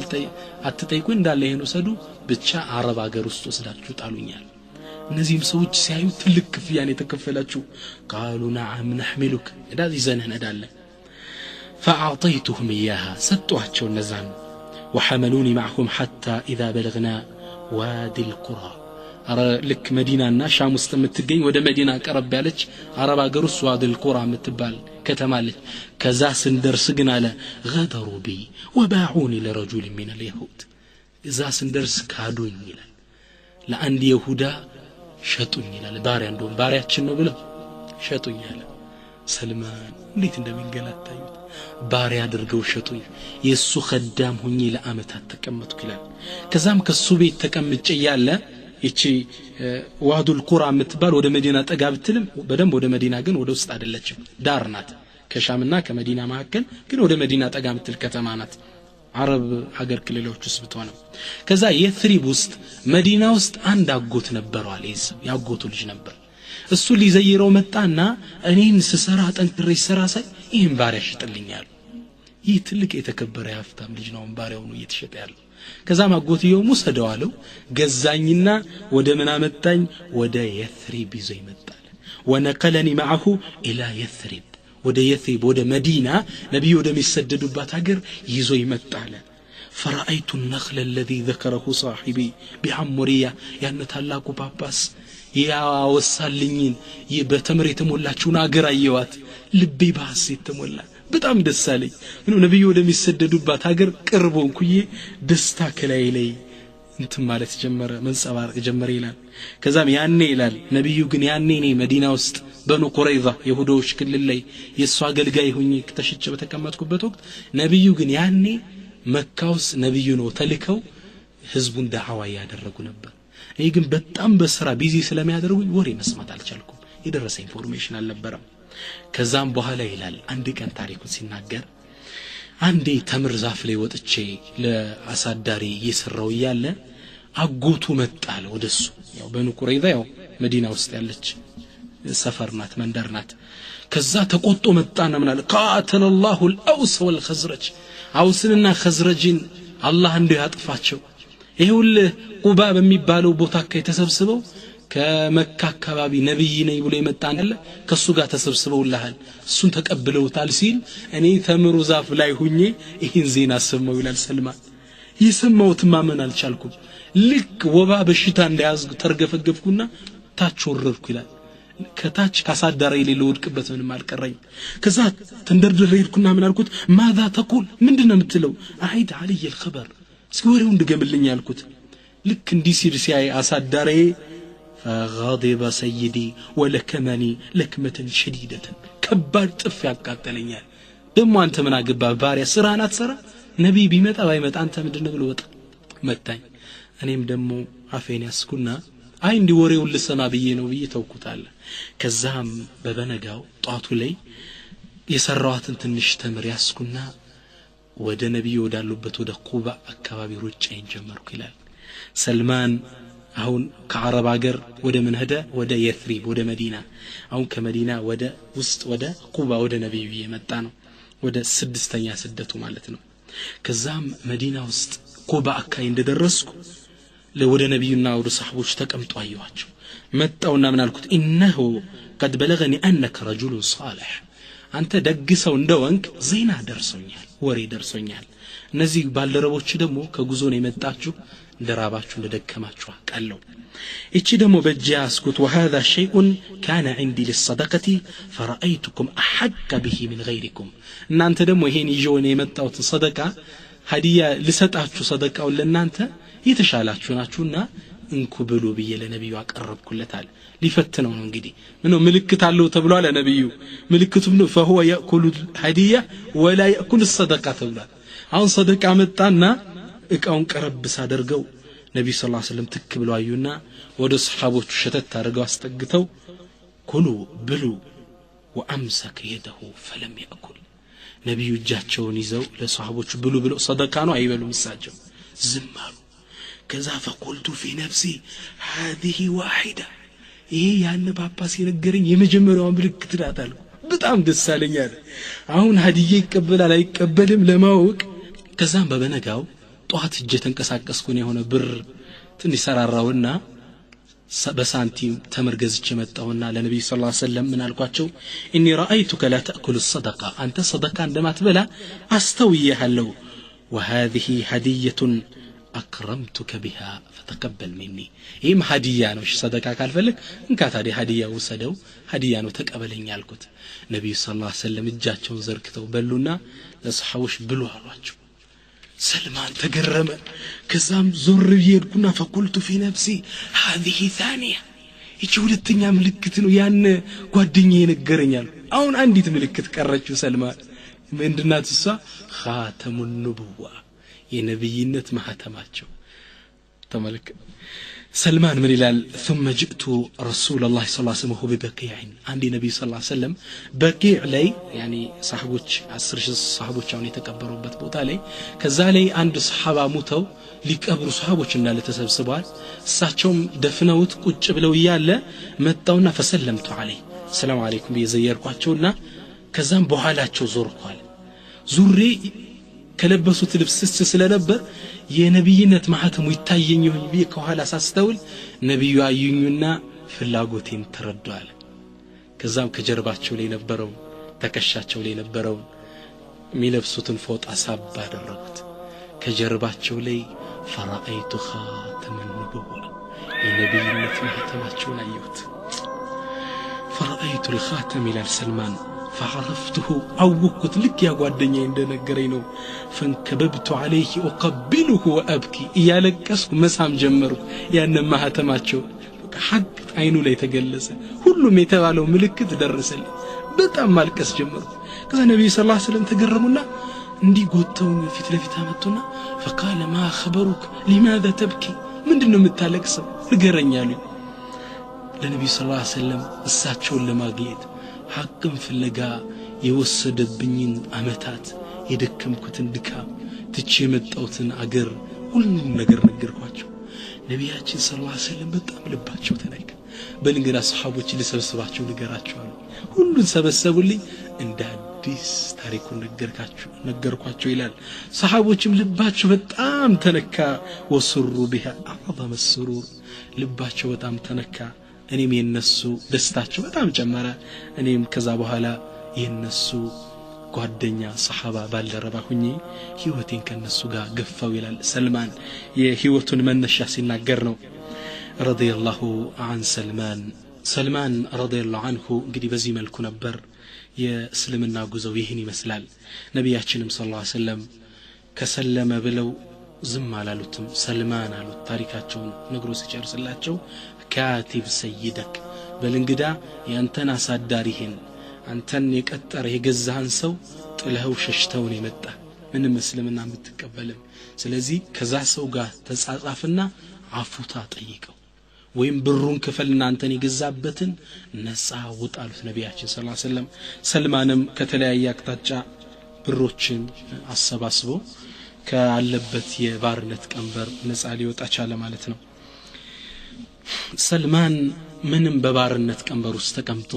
አትጠይቁ እንዳለ ይሄን ወሰዱ ብቻ አረብ ሀገር ውስጥ ወስዳችሁ ጣሉኛል እነዚህም ሰዎች ሲያዩ ትልቅ ክፍያን የተከፈላችሁ قالوا نعم نحملك እንደዚህ ዘነን እንዳለ فاعطيتهم اياها ሰጧቸው እነዛን وحملوني معهم حتى إذا بلغنا وادي القرى لك مدينة شام مستمتقين ودا مدينة قرب يالج عرب قرص وادي القرى متبال كتمالج كذا سندرسقنا على غدروا بي وباعوني لرجل من اليهود إذا سندرس كادوني لأن يهودا شتوني لباري عندهم باري اتشنو بلو شتوني سلمان ليت እንደምን ገላታዩ ባሪያ አድርገው ሸጡኝ የሱ خدام ሆኜ ለአመታት ተቀመጥኩ ይላል ከዛም ከሱ ቤት ተቀምጬ ያለ እቺ ዋዱል ቁራ ምትባል ወደ መዲና ጠጋ ብትልም በደም ወደ መዲና ግን ወደ ውስጥ አይደለችም ዳር ናት ከሻምና ከመዲና መካከል ግን ወደ መዲና ጠጋ ምትል ከተማ ናት አረብ ሀገር ክልሎች ውስጥ ብትሆንም ከዛ የትሪብ ውስጥ መዲና ውስጥ አንድ አጎት ነበረው አለይስ ያጎቱ ልጅ ነበር እሱ ሊዘይረው መጣና እኔን ስሰራ ጠንክሬ ሰራ ሳይ ይሄን ባሪያ ሽጥልኛል ይህ ትልቅ የተከበረ ያፍታም ልጅ ነው ባሪያው ነው እየተሸጠ ያለው ከዛ ማጎትየው ሙሰደው አለው ገዛኝና ወደ ምን አመጣኝ ወደ የትሪብ ይዞ ይመጣል ወነቀለኒ معه الى يثرب ወደ የትሪብ ወደ መዲና ነብዩ ወደ ሚሰደዱባት ሀገር ይዞ ይመጣል فرأيت النخل الذي ذكره صاحبي بعمرية يعني ታላቁ ጳጳስ ያወሳልኝን በተምር የተሞላችውን አገር አየዋት ልቤ በሐሴት ተሞላ በጣም ደስ አለኝ ነብዩ ወደሚሰደዱባት ሀገር ቅርቦንኩዬ ደስታ ከላይ ላይ እንትን ማለት ጀመረ መንጸባረቅ ጀመረ ይላል ከዛም ያኔ ይላል ነብዩ ግን ያኔ ነኝ መዲና ውስጥ በኑ ቁረይዛ ይሁዶች ክልል ላይ የሷ አገልጋይ ሆኜ ተሽጬ በተቀመጥኩበት ወቅት ነብዩ ግን ያኔ መካ ውስጥ ነብዩ ነው ተልከው ህዝቡን ዳዕዋ ያደረጉ ነበር እኔ ግን በጣም በስራ ቢዚ ስለሚያደርጉኝ ወሬ መስማት አልቻልኩም የደረሰ ኢንፎርሜሽን አልነበረም ከዛም በኋላ ይላል አንድ ቀን ታሪኩን ሲናገር አንዴ ተምር ዛፍ ላይ ወጥቼ ለአሳዳሪ እየሰራው ያለ አጎቱ መጣለ ወደሱ ያው በኑ ቁረይዛ ያው መዲና ውስጥ ያለች ሰፈር ናት መንደር ናት ከዛ ተቆጦ መጣና ምን አለ ቃተለ الله الاوس والخزرج አውስንና ኸዝረጅን አላህ እንደ ያጥፋቸው ይሁን ቁባ በሚባለው ቦታ ከተሰብስበው ከመካ አካባቢ ነብይ ነኝ ብሎ የመጣን አለ ከሱ ጋር ተሰብስበውልሃል እሱን ተቀብለውታል ሲል እኔ ተምሩ ዛፍ ላይ ሁኜ ይህን ዜና ሰማው ይላል ሰልማን ይሰማውት ማመን አልቻልኩም ልክ ወባ በሽታ እንደያዝኩ ተርገፈገፍኩና ታች ወረድኩ ይላል ከታች ካሳዳራይ ላይ ለወድቅበት ምንም አልቀረኝ ከዛ ተንደርደረ ሄድኩና ምን አልኩት ማዛ ተቁል ምንድነው የምትለው አይድ علي الخبر ስወሬው እንድገምልኝ ያልኩት ልክ እንዲህ ሲል ሲያይ አሳዳራይ فغضب سيدي ولكمني لكمة شديدة كبار ጥፍ ያቃጠለኛል ደሞ አንተ ምን አገባ ባሪያ ስራና ተሰራ ነብይ ቢመጣ ባይመጣ አንተ ምንድነው ብሎ ወጣ መታኝ እኔም ደሞ አፌን ያስኩና አይ እንዲ ወሬው ልሰማ ብዬ ነው ብዬ ተውኩታል ከዛም በበነጋው ጧቱ ላይ የሰራዋትን ትንሽ ተምር ያስኩና ወደ ነብዩ ወዳሉበት ወደ ቁባ አካባቢ ሩጫዬን ጀመርኩ ይላል ሰልማን አሁን ከአረብ ሀገር ወደ ምን ሄደ ወደ የትሪብ ወደ መዲና አሁን ከመዲና ወደ ውስጥ ወደ ቁባ ወደ ነብዩ የመጣ ነው ወደ ስድስተኛ ስደቱ ማለት ነው ከዛም መዲና ውስጥ ቁባ አካባቢ እንደደረስኩ ለወደ ነብዩና ወደ ሰሃቦች ተቀምጡ አየዋቸው መጣውና ምን አልኩት ኢነሁ قد بلغني انك رجل صالح አንተ ደግሰው እንደወንክ ዜና ደርሶኛል ወሬ ደርሶኛል እነዚህ ባልደረቦች ደግሞ ከጉዞ ነው የመጣችሁ እንደራባችሁ እንደደከማችሁ አቃለው እቺ ደግሞ በጃስኩት وهذا شيء كان عندي للصدقه فرأيتكم احق به من غيركم እናንተ ደግሞ ይሄን ይዤው ነው የመጣሁት ሰደቃ ሀዲያ ልሰጣችሁ ሰደቃው ለእናንተ የተሻላችሁ ናችሁና እንኩ ብሉ ብዬ ለነብዩ አቀረብኩለታል ሊፈትነው ነው እንግዲህ ምነው ምልክት አለው ተብሏል ለነብዩ ምልክቱም ነው فهو ياكل الهديه ولا ياكل الصدقه ተብሏል አሁን ሰደቃ መጣና እቃውን ቀረብ ሳደርገው ነብዩ ሰለላሁ ዐለይሂ ወሰለም ትክ ብለው አዩና ወደ ሰሃቦቹ ሸተት አድርገው አስጠግተው ኩሉ ብሉ وامسك يده فلم ياكل ነብዩ እጃቸውን ይዘው ለሰሃቦቹ ብሉ ብለው ሰደቃ ነው አይበሉም እሳቸው ዝም አሉ ከዛ فقلت في نفسي هذه واحده ይሄ ያን ጳጳስ የነገረኝ የመጀመሪያው ምልክት ናት አልኩ በጣም ደስ አለኛል አሁን ሀዲዬ ይቀበላል አይቀበልም ለማወቅ ከዛም በበነጋው ጧት እጄ ተንቀሳቀስኩ ነው የሆነ ብር ትንሽ ሰራራውና በሳንቲም ተመርገዝቼ መጣውና ለነብዩ ሰለላሁ ዐለይሂ ወሰለም ምን አልኳቸው ኢኒ رأيتك لا تأكل الصدقه አንተ ሰደቃ እንደማትበላ አስተውየሃለሁ وهذه هديه اكرمتك بها فتقبل مني ይህም ሀዲያ ነው ሰደቃ ካልፈልክ እንካ ታዲያ ሀዲያ ወሰደው ሀዲያ ነው ተቀበለኝ አልኩት ነብዩ ሰለላሁ ዐለይሂ ወሰለም እጃቸውን ዘርግተው በሉና ለሰሃቦች ብሉ አሏቸው سلمان تقرم كزام زور يدكنا فقلت في نفسي هذه ثانية يجول التنيا ملكتنو يان قدني ينقرنيال اون عندي تملكت كرجو سلمان من دنات السا خاتم النبوة ينبينت محتماتشو تملك سلمان من الال ثم جئت رسول الله صلى الله عليه وسلم ببقيع عندي نبي صلى الله عليه وسلم بقيع لي يعني صحابوች 10 صحابوች አሁን የተቀበሩበት ቦታ ላይ ከዛ ላይ አንድ صحابه ሞተው ሊቀብሩ صحابوች እንዳለ ተሰብስበዋል እሳቸውም ደፍነውት ቁጭ ብለው ይያለ መጣውና فسلمت عليه السلام عليكم በየዘየርኳቸውና ከዛም በኋላቸው ዞርኳል ዙሪ ከለበሱት ልብስ ስለነበር የነብይነት ማህተሙ ይታየኝ ይሁን ቢየ ከኋላ ሳስተውል ነብዩ አዩኝና ፍላጎቴን ተረዷል ከዛም ከጀርባቸው ላይ ነበረው ተከሻቸው ላይ ነበረው ሚለብሱትን ፎጣ ሳባ አደረጉት ከጀርባቸው ላይ فرأيت خاتم النبوة የነብይነት ማህተማቸውን አየሁት فرأيت الخاتم إلى سلمان فعرفته عوكت لك يا ጓደኛዬ እንደነገረኝ ነው فانكببت عليه أقبله وأبكي እያለቀስኩ መሳም ጀመርኩ ያን ማህተማቸው ሐቅ አይኑ ላይ ተገለጸ ሁሉም የተባለው ምልክት ደረሰልኝ በጣም ማልቀስ ጀመርኩ ከዛ ነብዩ ሰለላሁ ዐለይሂ ወሰለም ተገረሙና እንዲህ ጎተው ፊት ለፊት አመጡና فقال ما خبرك لماذا تبكي ምንድነው የምታለቅሰው ንገረኝ አሉኝ ለነብዩ ሰለላሁ ዐለይሂ ወሰለም እሳቸውን ለማግኘት ሐቅን ፍለጋ የወሰደብኝን አመታት የደከምኩትን ድካም ትቼ የመጣሁትን አገር ሁሉም ነገር ነገርኳቸው ነብያችን ሰለላሁ ዐለይሂ ወሰለም በጣም ልባቸው ተነካ በልንገራ ሰሃቦች ለሰበሰባቸው ንገራቸው አሉ ሁሉን ሰበሰቡልኝ እንደ አዲስ ታሪኩን ነገርኳቸው ይላል ሰሃቦችም ልባቸው በጣም ተነካ ወስሩ بها اعظم السرور ልባቸው በጣም ተነካ እኔም የነሱ ደስታቸው በጣም ጨመረ እኔም ከዛ በኋላ የነሱ ጓደኛ ሰሃባ ባልደረባ ሁኚ ህይወቴን ከነሱ ጋር ገፋው ይላል ሰልማን የህይወቱን መነሻ ሲናገር ነው ረዲየላሁ ዐን ሰልማን ረዲየላሁ ዐንሁ እንግዲህ በዚህ መልኩ ነበር የእስልምና ጉዞው ይህን ይመስላል ነብያችንም ሰለላሁ ዐለይሂ ወሰለም ከሰለመ ብለው ዝም አላሉትም ሰልማን አሉት ታሪካቸውን ነግሮ ሲጨርስላቸው ካቲብ ሰይደክ በልንግዳ ያንተን አሳዳሪህን አንተን የቀጠረ የገዛህን ሰው ጥለኸው ሸሽተውን የመጣ ምንም እስልምና የምትቀበልም ስለዚህ ከዛ ሰው ጋር ተጻጻፍና አፉታ ጠይቀው ወይም ብሩን ክፈልና አንተን የገዛበትን ነፃ ወጣሉት ነብያችን ሰለላሁ ዐለይሂ ወሰለም ሰልማንም ከተለያየ አቅጣጫ ብሮችን አሰባስቦ ካለበት የባርነት ቀንበር ነፃ ሊወጣ ቻለ ማለት ነው ሰልማን ምንም በባርነት ቀንበር ውስጥ ተቀምጦ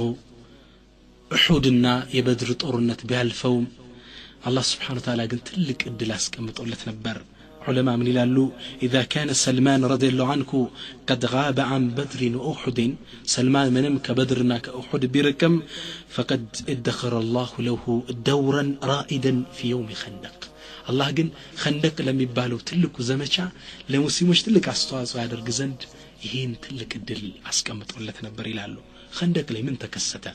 ኡሁድና የበድር ጦርነት ቢያልፈው አላህ Subhanahu Wa Ta'ala ግን ትልቅ እድል አስቀምጦለት ነበር ዑለማ ምን ይላሉ اذا كان سلمان رضي الله عنه قد غاب عن بدر واحد سلمان منم كبدرنا كاحد بركم فقد ادخر الله له دورا رائدا في يوم خندق الله ግን خندق ለሚባለው ትልቁ ዘመቻ ለሙስሊሞች ትልቅ አስተዋጽኦ ያደርግ ዘንድ ይሄን ትልቅ እድል አስቀምጦለት ነበር ይላሉ خندق ላይ ምን ተከሰተ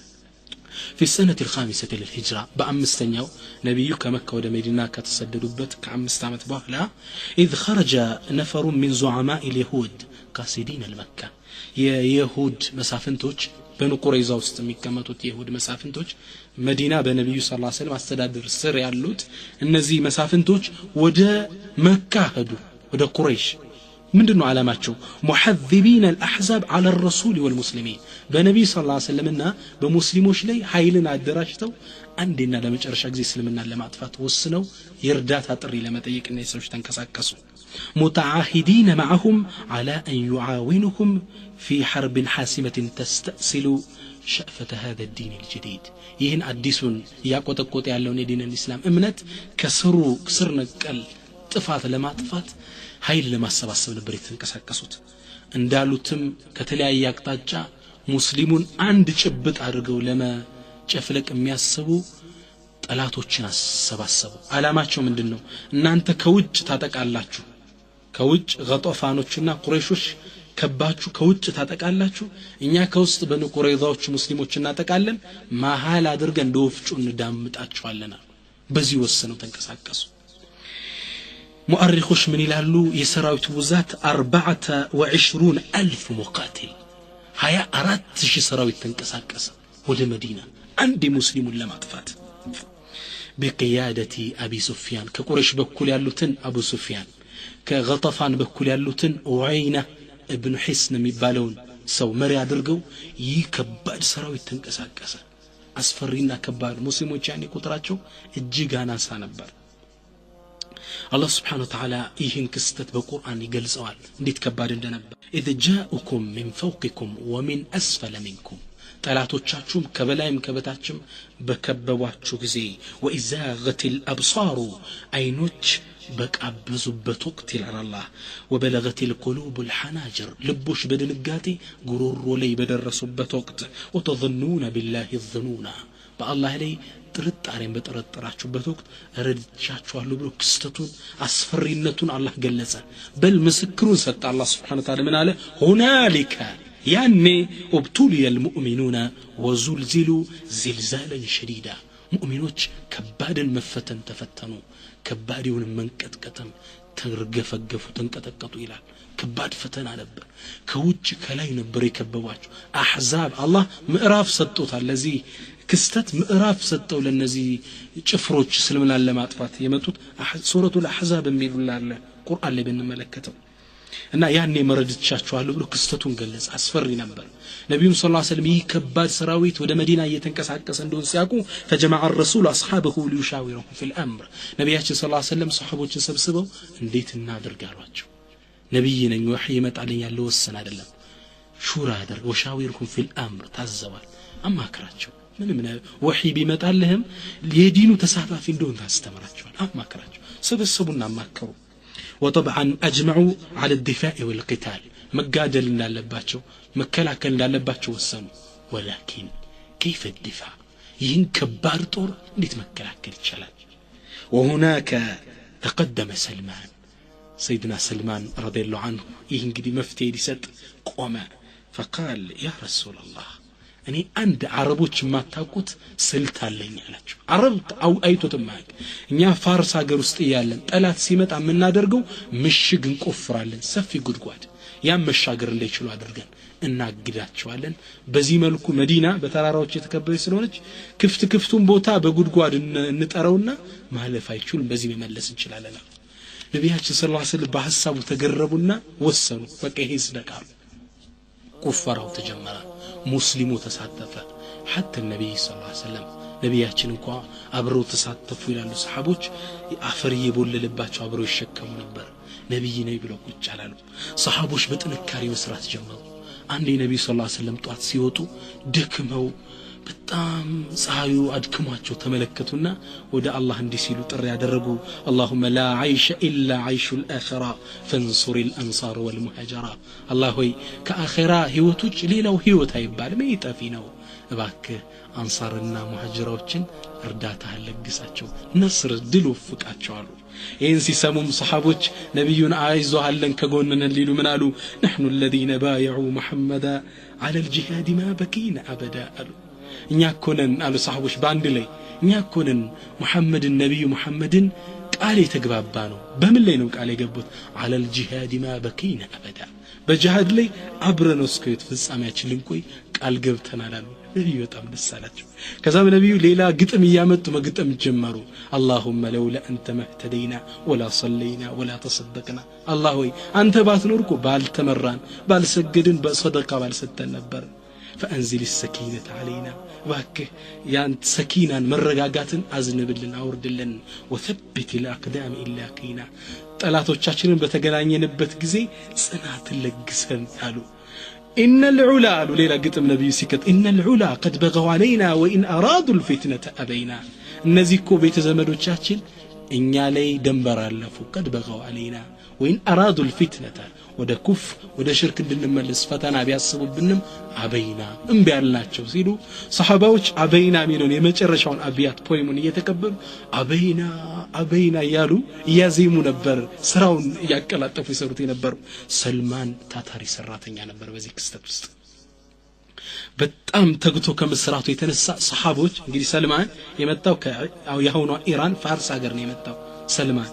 في السنة الخامسة للهجرة بأمستنيو نبيو كمكة ودمدينة كتسددوبت كعمست عمت بوحلا إذ خرج نفر من زعماء اليهود قاصدين المكة يهود مسافنتوج بنو قريظة وستميكمتوت يهود مسافنتوج مدينة بنبي صلى الله عليه وسلم استدادر السر يالوت النزي مسافنتوج ودا مكة هدو ودا قريش ምንድነው ዓላማቸው ሙሐذبين الاحزاب على الرسول والمسلمين በነብዩ ሰለላሁ ዐለይሂ ወሰለምና በሙስሊሞች ላይ ኃይልን አደራጅተው አንዴና ለመጨረሻ ጊዜ እስልምናን ለማጥፋት ወስነው የርዳታ ጥሪ ለመጠየቅና የሰዎች ተንከሳከሱ متعاهدين معهم على ان يعاونهم في حرب حاسمة تستأصل شأفة هذا الدين الجديد ይህን አዲሱን ያቆጠቆጠ ያለውን የዲን الاسلام እምነት ከስሩ ስር ነቀል ጥፋት ለማጥፋት ኃይል ለማሰባሰብ ነበር የተንቀሳቀሱት እንዳሉትም ከተለያየ አቅጣጫ ሙስሊሙን አንድ ጭብጥ አድርገው ለመጨፍለቅ የሚያስቡ ጠላቶችን አሰባሰቡ ዓላማቸው ምንድነው እናንተ ከውጭ ታጠቃላችሁ ከውጭ ገጦፋኖችና ቁረይሾች ከባችሁ ከውጭ ታጠቃላችሁ እኛ ከውስጥ በንቁረይዛዎች ሙስሊሞችና ታጠቃለን መሃል አድርገን እንደወፍጩ እንዳምጣቸዋለና በዚህ ወሰነው ተንቀሳቀሱ مؤرخوش من يلالو يسراويت بوزات 24,000 مقاتل هيا أرات شي سراويت تنكساكس ود مدينة عندي مسلم لما طفات بقيادة أبي سفيان كقريش بكل يالوتن أبو سفيان كغطفان بكل يالوتن وعينة ابن حسن ميبالون سو مريا درقو يكباد سراويت تنكساكس أسفرين كباد مسلمو يعني كتراتشو الجيغانا سانبار الله سبحانه وتعالى يهن كستت بالقرآن يقل سؤال نديت كبار اندنبا إذا جاءكم من فوقكم ومن أسفل منكم ጠላቶቻችሁም ከበላይም ከበታችም በከበቧችሁ ጊዜ وإزاغت الأبصار አይኖች በቃበዙበት ወቅት ይላል አላህ وبلغت القلوب الحناجر ልቦች በድንጋጤ ጉሮሮ ላይ በደረሱበት ወቅት وتظنون بالله الظنونا በአላህ ላይ ጥርጣሬን በተጠራጠራችሁበት ወቅት ረድቻችኋለሁ ብሎ ክስተቱን አስፈሪነቱን አላህ ገለጸ በል ምስክሩን ሰጠ አላህ Subhanahu Wa Ta'ala ምን አለ هنالك ያኔ ابتلي المؤمنون وزلزلوا زلزالا شديدا ሙእሚኖች ከባድን መፈተን ተፈተኑ ከባድውን መንቀጥቀጥን ተርገፈገፉ ተንቀጠቀጡ ይላል ከባድ ፈተና ነበር ከውጭ ከላይ ነበር የከበቧቸው አህዛብ አላህ ምዕራፍ ሰጥቶታል ለዚህ ክስተት ምዕራፍ ሰጠው ለነዚህ ጭፍሮች እስልምናን ለማጥፋት የመጡት ሱረቱል አህዛብ የሚሉላለ ቁርአን ላይ ብንመለከተው እና ያኔ መረድቻቸዋለሁ ብሎ ክስተቱን ገለጸ አስፈሪ ነበር ነብዩ ሰለላሁ ዐለይሂ ወሰለም ይከባድ ሰራዊት ወደ መዲና እየተንቀሳቀሰ እንደሆነ ሲያቁ فجمع الرسول اصحابه ليشاورهم في الامر ነብያችን ሰለላሁ ዐለይሂ ወሰለም ሱሐቦችን ሰብስበው እንዴት እናደርጋሏቸው ነብይ ነኝ ወህይ ይመጣልኝ ያለው ወሰን አይደለም ሹራ አድርግ ወሻዊርኩም في الامر ታዘዋል አማክራቸው ምንም ወህይ ቢመጣልህም የዲኑ ተሳታፊ እንደሆነ ታስተምራቸዋል አማክራቸው ሰበሰቡና አማከሩ وطبعا اجمعوا على الدفاع والقتال مقادل እንዳለባቸው መከላከል እንዳለባቸው ወሰኑ ولكن كيف الدفاع ይህን ከባድ ጦር እንዴት መከላከል ይችላል وهناك تقدم سلمان سيدنا سلمان رضي الله عنه ይህ እንግዲህ መፍትሄ ሊሰጥ ቆመ فقال يا رسول الله እኔ አንድ አረቦች ማታውቁት ስልት አለኝ አላችሁ አረብ አው አይቶትም ማቅ እኛ ፋርስ ሀገር ውስጥ ያለን ጠላት ሲመጣ ምናደርገው ምሽግ እንቆፍራለን ሰፊ ጉድጓድ ያ መሻገር እንዳይችሉ አድርገን እናግዳቸዋለን በዚህ መልኩ መዲና በተራራዎች የተከበበች ስለሆነች ክፍቱን ቦታ በጉድጓድ እንጠራውና ማለፍ አይችሉም በዚህ መመለስ እንችላለን ነብያችን ሰለላሁ ዐለይሂ ወሰለም በሐሳቡ ተገረቡና ወሰኑ በቃ ይሄ ስደቃሉ ቁፈራው ተጀመረ ሙስሊሙ ተሳተፈ حتى النبي صلى الله عليه وسلم ነብያችን እንኳን አብረው ተሳተፉ ይላሉ ሰሃቦች አፈር ይቦልልባቸው አብረው ይሸከሙ ነበር ነብይ ነኝ ብለው ቁጭ አላሉ ሰሃቦች በጥንካሬ መስራት ጀመሩ አንዴ ነብይ ሰለላሁ ዐለይሂ ወሰለም ጧት ሲወጡ ደክመው በጣም ፀሐዩ አድክሟቸው ተመለከቱና ወደ አላህ እንዲህ ሲሉ ጥሪ ያደረጉ اللهم لا عيش الا عيش الاخره فانصر الانصار والمهاجرة الله ሆይ ከአኺራ ህይወቶች ሌላው ህይወት አይባልም ይጠፊ ነው እባክህ አንሳርና ሙሃጅራዎችን እርዳታ ለግሳቸው ነስር ድል ወፍቃቸው አሉ ይህን ሲሰሙም ሰሃቦች ነብዩን አይዞሃለን ከጎንነን ሊሉ ምን አሉ نحن الذين بايعوا محمدا على الجهاد ما بكينا ابدا አሉ እኛ ኮነን አሉ ሰሃቦች ባንድ ላይ እኛ ኮነን ሙሐመድን ነብዩ ሙሐመድን ቃል የተግባባ ነው በምን ላይ ነው ቃል የገቡት على الجهاد ما بكينا ابدا በጂሃድ ላይ አብረን እስከ ፍጻሜያችን ልንቆይ ቃል ገብተናል አሉ ነብዩ በጣም ደስ አላቸው ከዛም ነብዩ ሌላ ግጥም ያመጡ መግጠም ጀመሩ اللهم لولا انت ما اهتدينا ولا صلينا ولا تصدقنا الله ሆይ አንተ ባትኖርኩ ባልተመራን ባልሰገድን በሰደቃ ባልሰጠን ነበር فانزل السكينه علينا واكه يانت سكينه مرغاغاتن ازنبلن አውርድልን وثبت الاقدام الا كينا ጠላቶቻችንን በተገናኘንበት ጊዜ ጽናት ለግሰን አሉ ان العلا ليلا قتم نبي سكت ان العلا قد بغوا علينا وان ارادوا الفتنه ابينا እነዚህ እኮ ቤተ ዘመዶቻችን እኛ ላይ ደንበር አለፉ قد بغوا علينا وان ارادوا الفتنه ወደ ኩፍ ወደ ሽርክ እንድንመለስ ፈተና ቢያስቡብንም አበይና እምቢ ያልናቸው ሲሉ ሰሃባዎች አበይና ሚሉን የመጨረሻውን አብያት ፖይሙን እየተቀበሉ አበይና ያሉ ያዜሙ ነበር ስራውን ያቀላጠፉ ይሰሩት የነበሩ ሰልማን ታታሪ ሰራተኛ ነበር በዚህ ክስተት ውስጥ በጣም ተግቶ ከመስራቱ የተነሳ ሰሃቦች እንግዲህ ሰልማን የመጣው ከያሁኗ ኢራን ፋርስ ሀገር ነው የመጣው ሰልማን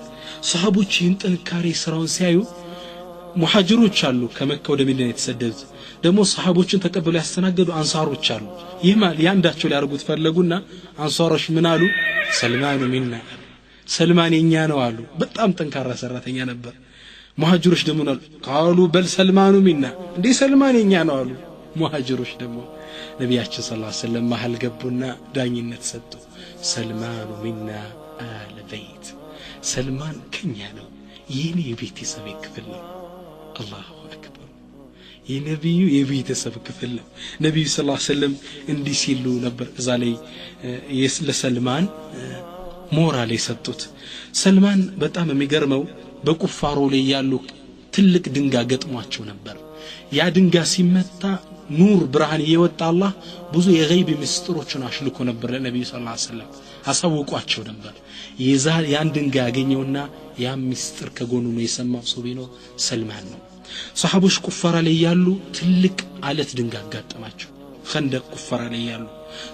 ሰሃቦች ይህን ጥንካሬ ስራውን ሲያዩ ሙሃጅሮች አሉ ከመካ ወደ መዲና የተሰደዱት ደግሞ ሰሃቦችን ተቀበሉ ያስተናገዱ አንሳሮች አሉ ይህማል ያንዳቸው ሊያርጉት ፈለጉና አንሳሮች ምን አሉ ሰልማን ሚና ሰልማን የኛ ነው አሉ በጣም ጠንካራ ሰራተኛ ነበር ሙሃጅሮች ደግሞ ቃሉ በል ሰልማን ሚና እንዴ ሰልማን የኛ ነው አሉ ሙሃጅሮች ደግሞ ነብያችን ሰለላሁ ዐለይሂ ወሰለም መሃል ገቡና ዳኝነት ሰጡ ሰልማን ሚና አለ በይት ሰልማን ከኛ ነው የኔ ቤተሰብ ክፍል ነው الله أكبر የነብዩ የቤተሰብ ክፍል ነው ነብዩ ሰለላሁ ዐለይሂ ወሰለም እንዲህ ሲሉ ነበር እዛ ላይ ለሰልማን ሞራል የሰጡት። ሰልማን በጣም የሚገርመው በቁፋሮ ላይ ያሉ ትልቅ ድንጋይ ገጥሟቸው ነበር። ያ ድንጋይ ሲመታ ኑር ብርሃን እየወጣ አላህ ብዙ የገይብ ምስጢሮችን አሽልኮ ነበር ለነብዩ ሰለላሁ ዐለይሂ ወሰለም አሳውቋቸው ነበር። ያን ድንጋይ ያገኘውና ያ ምስጢር ከጎኑ ነው የሰማው ሰው ቢኖር ሰልማን ነው። ሰሃቦች ቁፋራ ላይ ያሉ ትልቅ አለት ድንጋይ አጋጠማቸው። خندق ቁፋራ ላይ ያሉ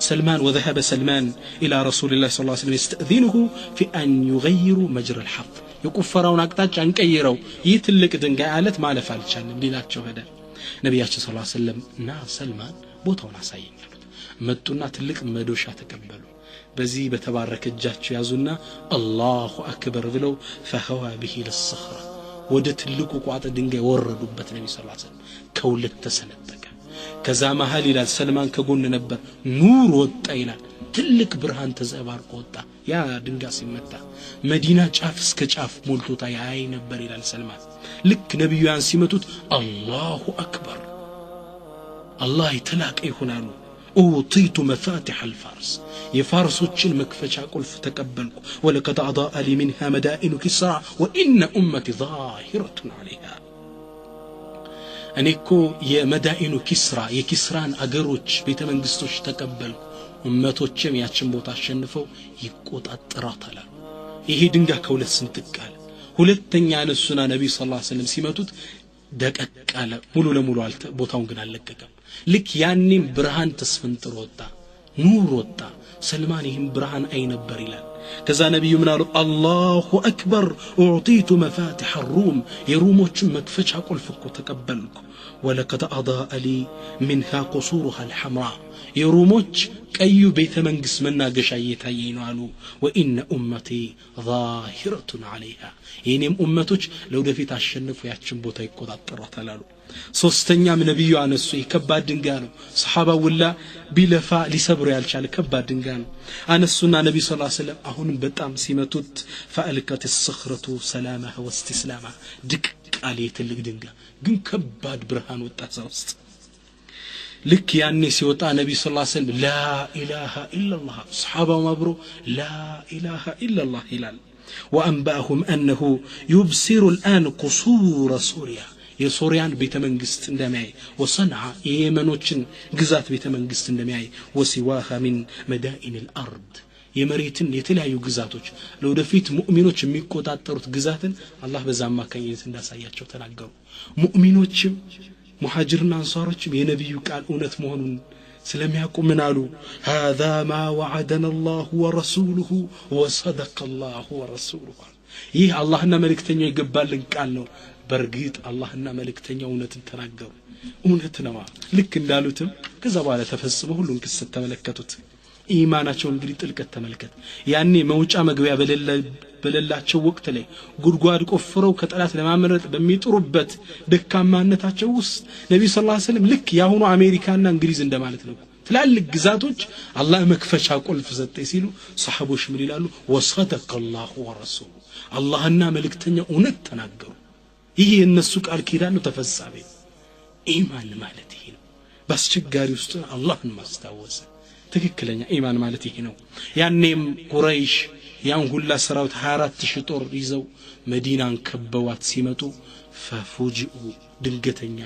سلمان وذهب سلمان إلى رسول الله صلى الله عليه وسلم يستأذنه في أن يغيروا مجرى الحظ يكفرون أقطاع عن كيرو يتلك دنجا عالت ما لفعل شان مديناتشو هذا نبي صلى الله عليه وسلم نا سلمان بوتونا سايين متونا تلك مدوشا تقبلوا بزي بتبارك الجاتشو يازونا الله أكبر بلو فهوى به للصخرة ودت تلك وقعت دنجا وردوا بت النبي صلى الله عليه وسلم كولت تسندك كذا ما هالي سلمان كقولنا نبر نور وطا ይላል ትልቅ ብርሃን ተዘባርቆ ወጣ ያ ድንጋይ ሲመታ መዲና ጫፍ እስከ ጫፍ ሞልቶታ ያይ ነበር ይላል ሰልማን ልክ ነብዩ ያን ሲመቱት አላሁ አክበር አላህ ይተላቀ ይሆናሉ أوطيت مفاتح الفارس يفارسوچن مكفچا قلف تقبلكو ولقد أضاء لي منها مدائن كسرى وإن أمتي ظاهرة عليها أنيكو የመዳኢኑ ኪስራ የኪስራን አገሮች ቤተ መንግስቶች ተቀበልኩ ኡመቶችም ያችን ቦታ አሸንፈው ይቆጣጣራታል ይሄ ድንጋይ ከሁለት ስንጥቃለ ሁለተኛ ነሱና ነብዩ ሰለላሁ ዐለይሂ ወሰለም ሲመቱት ደቀቀለ ሙሉ ለሙሉ አልተ ቦታውን ግን አልለቀቀም ልክ ያኔም ብርሃን ተስፈንጥሮ ወጣ ኑር ወጣ ሰልማን ይህም ብርሃን አይ ነበር ይላል ከዛ ነብዩ ምን አሉ አላሁ አክበር اعطيت مفاتح الروم የሮሞችን መክፈቻ ቁልፍ እኮ ተቀበልኩ ولقد اضاء لي منها قصورها الحمراء የሮሞች ቀዩ ቤተ መንግስት መናገሻ እየታየኝ ነው አሉ وان امتي ظاهرة عليها የኔም ኡመቶች ለወደፊት አሸንፉ ያችን ቦታ ይቆጣጣራታል አሉ ሶስተኛም ነብዩ አነሱ ይከባድ ድንጋይ ነው ሰሃባው ወላ ቢለፋ ሊሰብሩ ያልቻለ ከባድ ድንጋይ ነው አነሱና ነብዩ ሰለላሁ ዐለይሂ ወሰለም አሁንም በጣም ሲመቱት فالكت الصخرة سلامها واستسلامها ድቅቃል የትልቅ ድንጋይ ግን ከባድ ብርሃን ወጣ ውስጥ ልክ ያኔ ሲወጣ ነብዩ ሰለላሁ ዐለይሂ ወሰለም لا اله الا الله ሰሃባው ማብሮ لا اله الا الله ይላል وانباهم انه يبصر الان قصور سوريا የሶሪያን ቤተ መንግስት እንደማይ ወሰንዓ የየመኖችን ግዛት ቤተ መንግስት እንደማይ ወሲዋها من مدائن الارض የመሬትን የተለያዩ ግዛቶች ለወደፊት ሙእሚኖች የሚቆጣጠሩት ግዛትን አላህ በዛማ ከኝት እንዳሳያቸው ተናገሩ ሙእሚኖችም ሙሃጅርና አንሳሮችም የነብዩ ቃል እውነት መሆኑን ስለሚያውቁ ምን አሉ هذا ما وعدنا الله ورسوله وصدق الله ورسوله ይህ አላህና መልእክተኛው የገባልን ቃል ነው በርግጥ አላህና መልእክተኛው እውነትን ተናገሩ እውነት ነው ልክ እንዳሉትም ከዛ በኋላ ተፈጽሞ ሁሉን ክስተት ተመለከቱት ኢማናቸው እንግዲህ ጥልቀት ተመልከት ያኔ መውጫ መግቢያ በሌላቸው ወቅት ላይ ጉድጓድ ቆፍረው ከጠላት ለማምለጥ በሚጥሩበት ደካማነታቸው ውስጥ ነብዩ ሰለላሁ ዐለይሂ ወሰለም ልክ ያሁኑ አሜሪካና እንግሊዝ እንደማለት ነው ትላልቅ ግዛቶች አላህ መክፈቻ ቁልፍ ሰጠይ ሲሉ ሰሃቦች ምን ይላሉ ወሰደቀ الله ورسوله አላህና መልእክተኛው እውነት ተናገሩ ይሄ የነሱ ቃል ኪዳን ነው ተፈጻሚ ኢማን ማለት ይሄ ነው በአስቸጋሪ ውስጥ አላህን ማስታወስ ትክክለኛ ኢማን ማለት ይሄ ነው ያኔም ቁረይሽ ያን ሁላ ሰራዊት 24000 ጦር ይዘው መዲናን ከበዋት ሲመጡ ፈፉጂኡ ድንገተኛ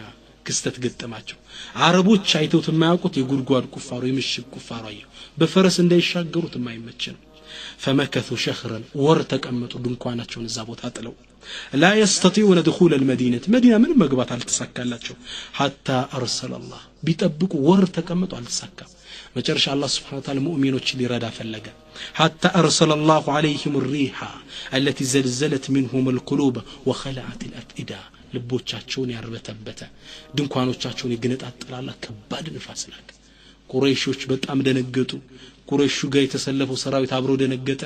ክስተት ገጠማቸው አረቦች አይተውት የማያውቁት የጉድጓድ ቁፋሮ የምሽግ ቁፋሮ አየው በፈረስ እንዳይሻገሩት የማይመች ነው فمكثوا شهرا ورتقمطوا ድንኳናቸውን እዛ ቦታ ጥለው لا يستطيعون دخول المدينه مدينه من መግባት አልተሳካላቸው حتى ارسل الله ቢጠብቁ ወርተቀመጡ አልተሳካም መጨረሻ አላህ Subhanahu Wa Ta'ala ሙእሚኖችን ሊረዳ ፈለገ حتى ارسل الله عليهم الريح التي زلزلت منهم القلوب وخلعت الافئده ልቦቻቸውን ያርበተበተ ድንኳኖቻቸውን ይገነጣጥላል ከባድ ንፋስ ላከ ቁረይሾች በጣም ደነገጡ ቁረይሹ ጋር የተሰለፈው ሰራዊት አብሮ ደነገጠ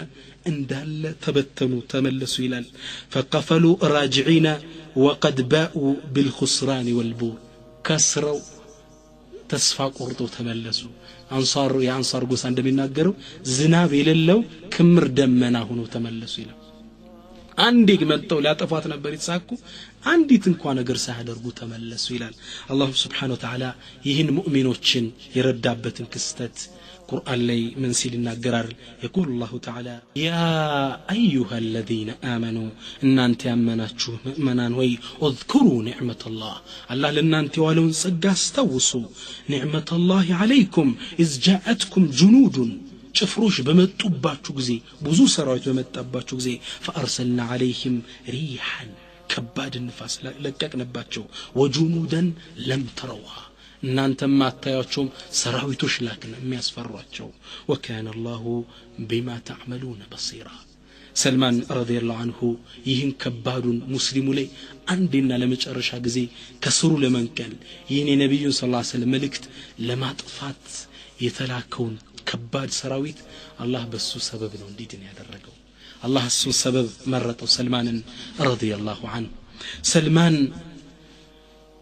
እንዳለ ተበተኑ ተመለሱ ይላል فقفلوا راجعين وقد باءوا بالخسران والبور كسروا ተስፋ ቆርጦ ተመለሱ አንሳር የአንሳር ጎሳ እንደሚናገረው ዝናብ የሌለው ክምር ደመና ሆኖ ተመለሱ ይላል አንዴ መጣው ሊያጠፋት ነበር ይሳኩ አንዲት እንኳን ነገር ሳያደርጉ ተመለሱ ይላል አላህ Subhanahu Wa Ta'ala ይህን ሙእሚኖችን የረዳበትን ክስተት ቁርአን ላይ ምን ሲል ይናገራል يقول الله تعالى يا ايها الذين امنوا እናንተ ያመናችሁ ምእመናን ሆይ اذكروا نعمة الله አላህ ለእናንተ የዋለውን ጸጋ አስታውሱ نعمة الله عليكم اذ جاءتكم جنود ጭፍሮች በመጡባችሁ ጊዜ ብዙ ሰራዊት በመጣባችሁ ጊዜ فارسلنا عليهم ريحا ከባድ ንፋስ ለቀቅንባቸው وجنودا لم تروها እናንተ ማታያቸው ሰራዊቶች ላክን የሚያስፈሯቸው وكان الله بما تعملون بصيرا ሰልማን ረዲየላሁ ዐንሁ ይህን ከባዱን ሙስሊሙ ላይ አንዴና ለመጨረሻ ጊዜ ከስሩ ለመንቀል ይህን የነብዩን ሰለላሁ ዐለይሂ ወሰለም መልእክት ለማጥፋት የተላከውን ከባድ ሰራዊት አላህ በሱ ሰበብ ነው እንዲድን ያደረገው አላህ እሱ ሰበብ መረጠው ሰልማንን ረዲየላሁ ዐንሁ ሰልማን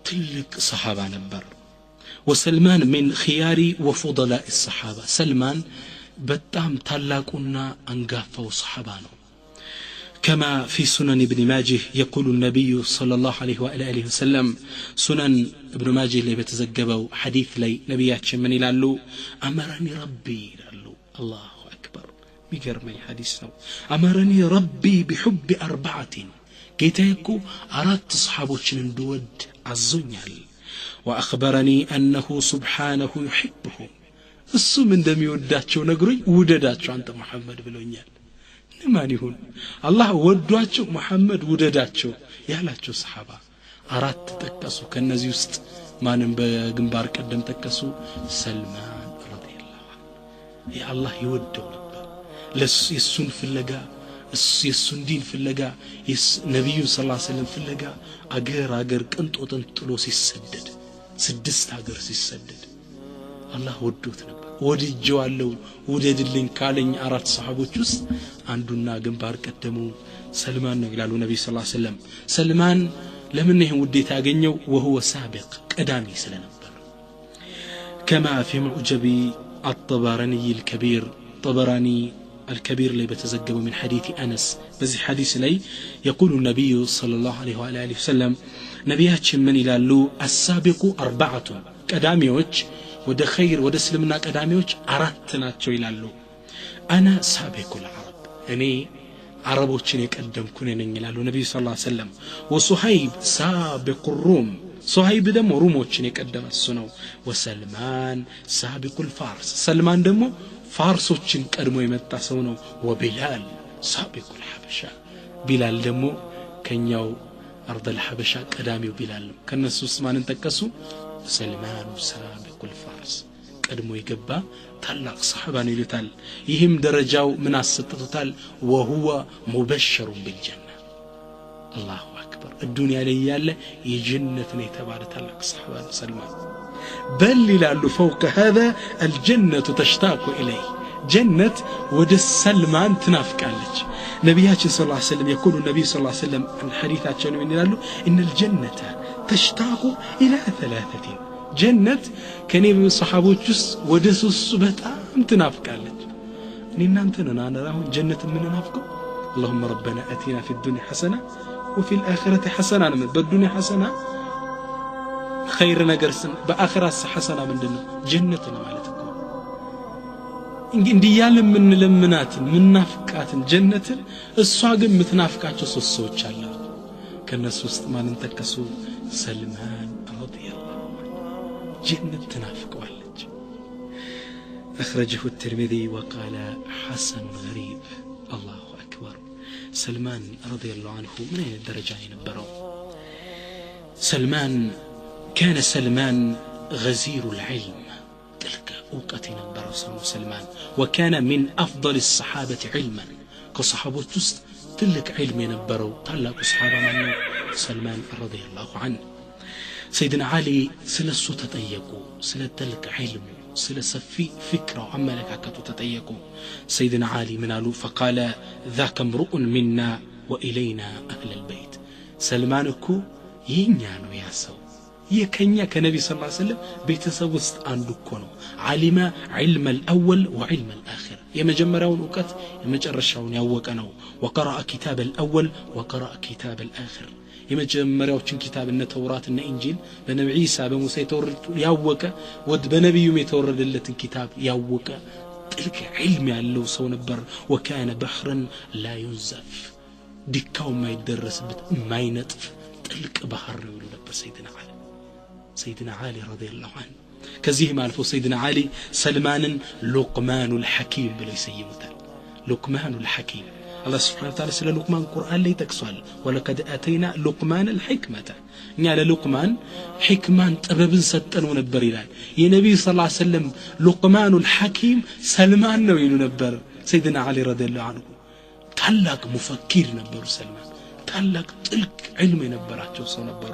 ትልቅ ሰሃባ ነበር وسلمان من خيار وفضلاء الصحابة سلمان بتام تلاقنا أنقافه صحابانه كما في سنن ابن ماجه يقول النبي صلى الله عليه وآله وسلم سنن ابن ماجه اللي بتزجبوا حديث لي نبيات من يلالو أمرني ربي يلالو الله أكبر بيقرمي حديثنا أمرني ربي بحب أربعة كيتايكو أردت صحابوشن دود عزونيال وأخبرني أنه سبحانه يحبهم السو من دم يوداتشو نقري ودداتشو أنت محمد بلونيال نمان يهون الله وداتشو محمد ودداتشو يالاتشو صحابة أرات تكسو كالنزيوست ما ننبى قنبار قدم تكسو سلمان رضي الله عنه يا الله يودو نبا لس يسون في اللقاء يسون دين في اللقاء نبي صلى الله عليه وسلم في اللقاء أقر كنت وتنطلو سيسدد ስድስት ሀገር ሲሰደድ አላህ ወዶት ነበር ወድጄዋለሁ ወደድልኝ ካለኝ አራት ሰሃቦች ውስጥ አንዱና ግንባር ቀደሙ ሰልማን ነው ይላሉ ነብዩ ሰለላሁ ዐለይሂ ወሰለም ሰልማን ለምን ይሄን ውዴታ ያገኘው وهو سابق ቀዳሚ ስለነበር كما في معجب الطبراني الكبير طبراني الكبير اللي بتزجبه من حديث أنس بذي حديث لي يقول النبي صلى الله عليه وآله وسلم نبياتشن من يلالو السابق أربعة قداميوج وده خير وده سلمنا قداميوج أردتناتشو يلالو أنا سابق العرب يعني عربوچن يقدمكن يلالو النبي صلى الله عليه وسلم وصهيب سابق الروم صهيب دم روموچن يقدم السنو وسلمان سابق الفارس سلمان دمو فارسوچن ቀድሞ የመጣ ሰው ነው وبلال سابق الحبشه بلال ደሞ ከኛው أرض الحبشة قدامي بلال كنسو اسمان تكسو سلمان سابق الفارس ቀድሞ ይገባ ታላቅ صحابان ይሉታል ይህም ደረጃው ምን አሰጥቶታል وهو مبشر بالجنة الله أكبر الدنيا ላይ ያለ የጀነት ነው የተባለ ታላቅ صحابان سلمان بل لالو فوق هذا الجنة تشتاق إليه جنة ود سلمان تنافقالج نبياتنا صلى الله عليه وسلم يقول النبي صلى الله عليه وسلم عن حديثاتنا من يلالو إن الجنة تشتاق إلى ثلاثة جنة كان يبي الصحابة جس ود بتام تنافقالج نينا أنتنا أنا راهم جنة من نافقه اللهم ربنا أتينا في الدنيا حسنة وفي الآخرة حسنة من بالدنيا حسنة خير نجرسن بآخرة حسنة من دنيا جنتنا مالتكم እንግዲህ ያለም ምን ለምናት ምን ናፍቃትን ጀነትን እሷ ግን ምትናፍቃቸው ሶስት ሰዎች አሉ ከነሱ ውስጥ ማንን ተከሱ ሰልማን ረዲየላሁ ዐንሁ ጀነት ትናፍቀዋለች أخرجه الترمذي وقال حسن غريب الله أكبر سلمان رضي الله عنه من أين الدرجة ينبره سلمان كان سلمان غزير العلم تلك أوقات نبره سلمان وكان من أفضل الصحابة علما كصحابة تست تلك علم ينبره طلق صحابة منه سلمان رضي الله عنه سيدنا علي سلسو تتأيقوا سلتلك علم سلسفي فكرة وعملك عكتو تتأيقوا سيدنا علي منالو فقال ذاك امرؤ منا وإلينا أهل البيت سلمانكو ينيانو ياسو يكنيا كنبي صلى الله عليه وسلم بيتسوست عندكونو علم علم الأول وعلم الآخر يمجمرون وقت يمجرشون يوقنو وقرأ كتاب الأول وقرأ كتاب الآخر የመጀመሪያዎችን ኪታብ እነ ተውራትና ኢንጂል በነብዩ ኢሳ በሙሳ የተወረዱ ያወቀ ወድ በነብዩም የተወረደለትን ኪታብ ያወቀ ጥልቅ ዒልም ያለው ሰው ነበር ወካነ በህረን ላ ዩንዘፍ ዲካው ማይደረስበት ማይነጥፍ ጥልቅ ባህር ነው ይሉ ነበር ሰይድና አሊ ረዲየላሁ ዐንሁ ከዚህም አልፎ ሰይድና አሊ ሰልማንን ሉቅማኑል ሐኪም ብለው ይሰይሙታል ሉቅማኑል ሐኪም الله سبحانه وتعالى سለ ሉቅማን ቁርአን ላይ ጠቅሷል ወለቀድ አተይና ሉቅማን الحكمة እኛ ለሉቅማን ሕክማን ጥበብን ሰጠነው ነበር ይላል የነብዩ ሰለላሁ ዐለይሂ ወሰለም ሉቅማኑል ሐኪም ሰልማን ነው ይሉ ነበር ሰይድና አሊ ረዲየላሁ ዐንሁ ታላቅ ሙፈኪር ነበሩ ሰልማን ታላቅ ጥልቅ ዒልም የነበራቸው ሰው ነበሩ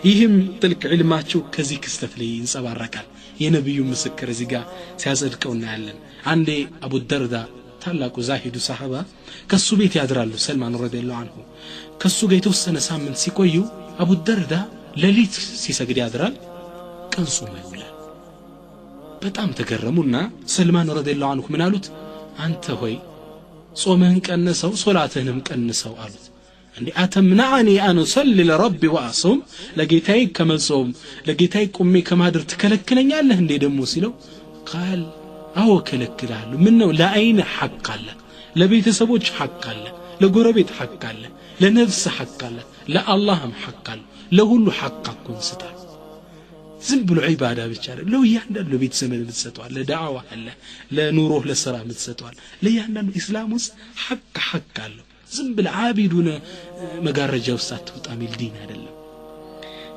ይህም ጥልቅ ዒልማቸው ከዚህ ክስተት ላይ ይንጸባረቃል የነብዩ ምስክር እዚህ ጋር ሲያጸድቀው እናያለን አንዴ አቡ ደርዳ ታላቁ ዛሂዱ ሰሃባ ከሱ ቤት ያድራሉ ሰልማን ረዲየላሁ ዐንሁ ከሱ ጋር የተወሰነ ሳምንት ሲቆዩ አቡ ደርዳ ለሊት ሲሰግድ ያድራል ቀን ጾም ይውላል በጣም ተገረሙና ሰልማን ረዲየላሁ ዐንሁ ምን አሉት አንተ ሆይ ጾምህን ቀንሰው ሶላትህንም ቀንሰው አሉት እንዴ አተምናኒ አን ኡሰሊ ለረቢ ወአሱም ለጌታዬ ከመጾም ለጌታዬ ቆሜ ከማድር ትከለክለኛለህ እንዴ ደሞ ሲለው ቃል አዎ ከለክላለሁ ምን ነው ለአይን ሐቅ አለ ለቤተሰቦች ሐቅ አለ ለጎረቤት ሐቅ አለ ለነፍስ ሐቅ አለ ለአላህም ሐቅ አለ ለሁሉ ሐቅ አኩን ስጣል ዝም ብሎ ዒባዳ ብቻ አይደለም ለያንዳንዱ ቤተሰብ ምትሰጠዋል ለዳዕዋ አለ ለኑሮህ ለሥራ ምትሰጠዋል ለያንዳንዱ እስላም ውስጥ ሐቅ አለ ዝም ብለ ዓቢዱነ መጋረጃ ውስጥ አትወጣ ሚል ዲን አይደለም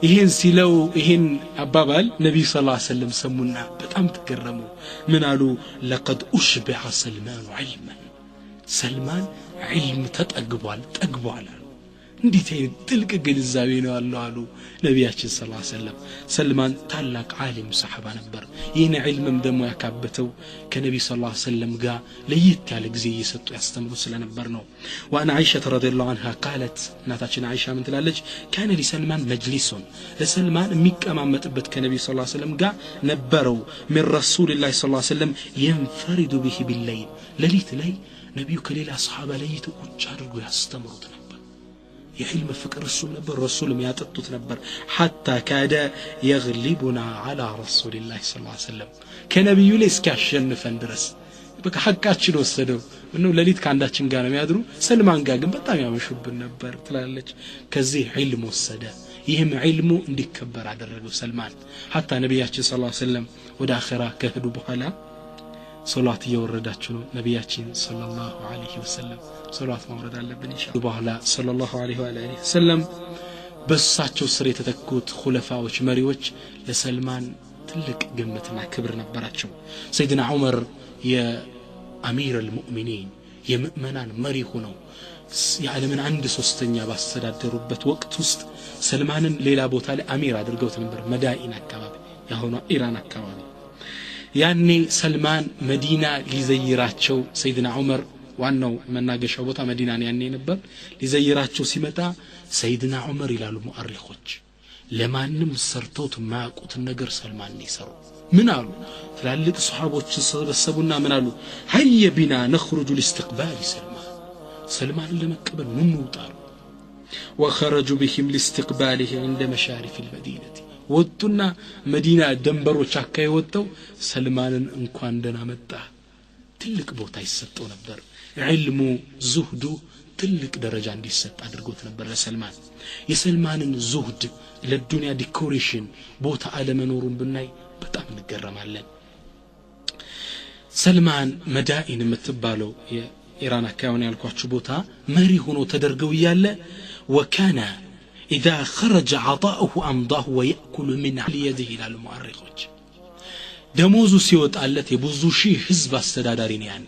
ይሄን ሲለው ይሄን አባባል ነብዩ ሰለላሁ ዐለይሂ ወሰለም ሰሙና በጣም ተገረሙ ምን አሉ ለቀድ ኡሽበዐ ሰልማን ዒልመን ሰልማን ዒልም ተጠግቧል አሉ እንዴት ጥልቅ ግንዛቤ ነው አሉ ነብያችን ሰለላሁ ዐለይሂ ወሰለም ሰልማን ታላቅ ዓሊም ሰሃባ ነበር ይህን ዒልምም ደግሞ ያካበተው ከነብዩ ሰለላሁ ዐለይሂ ወሰለም ጋር ለየት ያለ ጊዜ እየሰጡ ያስተምሩ ስለነበር ነው وانا عائشه رضي الله عنها قالت እናታችን አይሻ ምን ትላለች كان لسلمان مجلس ለሰልማን የሚቀማመጥበት ከነብዩ ሰለላሁ ዐለይሂ ወሰለም ጋር ነበረው من رسول الله صلى الله عليه وسلم ينفرد به بالليل ለሊት ላይ ነብዩ ከሌላ ሰሃባ ለይቶ ቁጭ አድርጎ ያስተምሩት ነበር የዕልም ፍቅር እሱ ነበር ረሱልም ያጠጡት ነበር حتى كاد يغلبنا على رسول الله صلى الله عليه وسلم ከነብዩ ላይ እስኪያሸንፈን ድረስ በቃ ሐቃችን ወሰደው ነው ለሊት ካንዳችን ጋር ነው የሚያድሩ ሰልማን ጋር ግን በጣም ያመሹብን ነበር ትላለች ከዚህ ዒልም ወሰደ ይህም ዒልሙ እንዲከበር አደረገው ሰልማን حتى ነብያችን ሰለላሁ ዐለይሂ ወሰለም ወደ አኺራ ከሄዱ በኋላ ሶላት እየወረዳችሁ ነው ነብያችን ሰለላሁ ዐለይሂ ወሰለም ሶላት ማውረድ አለብን ኢንሻአላህ በኋላ ሰለላሁ ዐለይሂ ወሰለም በሳቸው ስር የተተኩት ኹለፋዎች መሪዎች ለሰልማን ትልቅ ግምትና ክብር ነበራቸው ሰይድና ዑመር የአሚር አልሙእሚኒን የምእመናን መሪ ሆነው የዓለምን 1/3 ባስተዳደሩበት ወቅት ውስጥ ሰልማንን ሌላ ቦታ ላይ አሚር አድርገውት ነበር መዳኢን አካባቢ ያሆነ ኢራን አካባቢ ያኔ ሰልማን መዲና ሊዘይራቸው ሰይድና ዑመር ዋናው መናገሻው ቦታ መዲና ያኔ ነበር ሊዘይራቸው ሲመጣ ሰይድና ዑመር ይላሉ ሙአሪኾች ለማንም ሰርተውት ማያውቁት ነገር ሰልማን ይሰሩ ምን አሉ ትላልቅ ሱሐቦች ሰበሰቡና ምን አሉ ሀየ ቢና نخرج لاستقبال ሰልማን ለመቀበል ምን ወጣሩ وخرجوا بهم لاستقباله عند مشارف المدينه ወጡና መዲና ደንበሮች አካይ ወጣው ሰልማንን እንኳን ደና መጣ ትልቅ ቦታ ይሰጠው ነበር ዒልሙ ዙህዱ ትልቅ ደረጃ እንዲሰጥ አድርጎት ነበር ለሰልማን የሰልማንን ዙህድ ለዱንያ ዲኮሬሽን ቦታ አለመኖሩን ብናይ በጣም እንገረማለን ሰልማን መዳኢን የምትባለው የኢራን አካባቢ ያልኳችሁ ቦታ መሪ ሆኖ ተደርገው ይያለ ወካና إذا خرج عطاؤه أمضاه ويأكل من يده إلى المؤرخوች ደሞዙ ሲወጣለት የብዙ ሺህ ህዝብ አስተዳዳሪ ነው ያኔ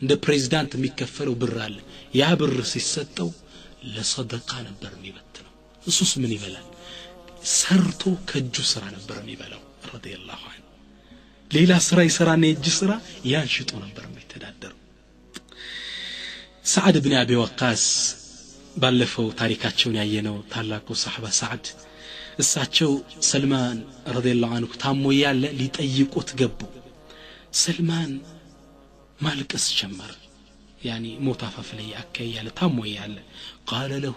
እንደ ፕሬዝዳንት የሚከፈለው ብር አለ ያ ብር ሲሰጠው ለሰደቃ ነበር የሚበትነው እሱስ ምን ይበላል ሰርቶ ከእጁ ስራ ነበር የሚበላው ረዲየላሁ ዐንሁ ሌላ ስራ ይሰራና የእጅ ስራ ያን ሽጦ ነበር የሚተዳደረው ሰዓድ ኢብኑ አቢ ወቃስ ባለፈው ታሪካቸውን ያየነው ታላቁ ሰሃባ ሰዓድ እሳቸው ሰልማን ረዲየላሁ ዐንሁ ታሞ ያለ ሊጠይቁት ገቡ ሰልማን ማልቀስ ጀመረ يعني موتافف لي أكيال تامو يال قال له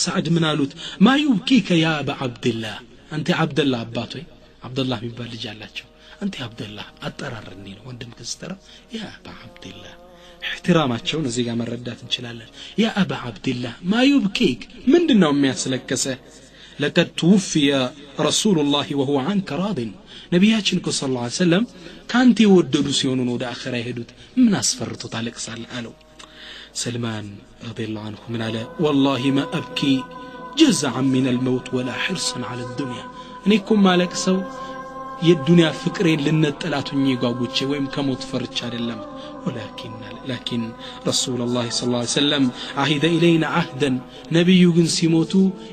سعد من قالوت ما يبكيك يا أبا عبد الله أنت عبد الله أباتوي عبد الله ميبال لجالاتشو أنت عبد الله أترارني ነው ወንድም ከስተራ يا أبا عبد الله احتراماتቸውን እዚህ ጋር መረዳት እንችላለን يا أبا عبد الله ما يبكيك ምንድነው የሚያስለከሰ لقد توفي رسول الله وهو عنك راض ነብያችን ሰለላሁ ዐለይሂ ወሰለም ካንተ ይወደዱ ሲሆኑ ነው ወደ አኺራ ይሄዱት ምን አስፈርቶ ታለቅሳለህ አለው سلمان رضي الله عنه من على والله ما أبكي جزعا من الموت ولا حرصا على الدنيا أنيكم مالك سو የዱንያ ፍቅሬን ልነጠላቱኝ ይጓጉቼ ወይም ከሞት ፈርቻ አይደለም لكن رسول الله صلى الله عليه وسلم عهد إلينا عهدا نبيو ግን ሲሞቱ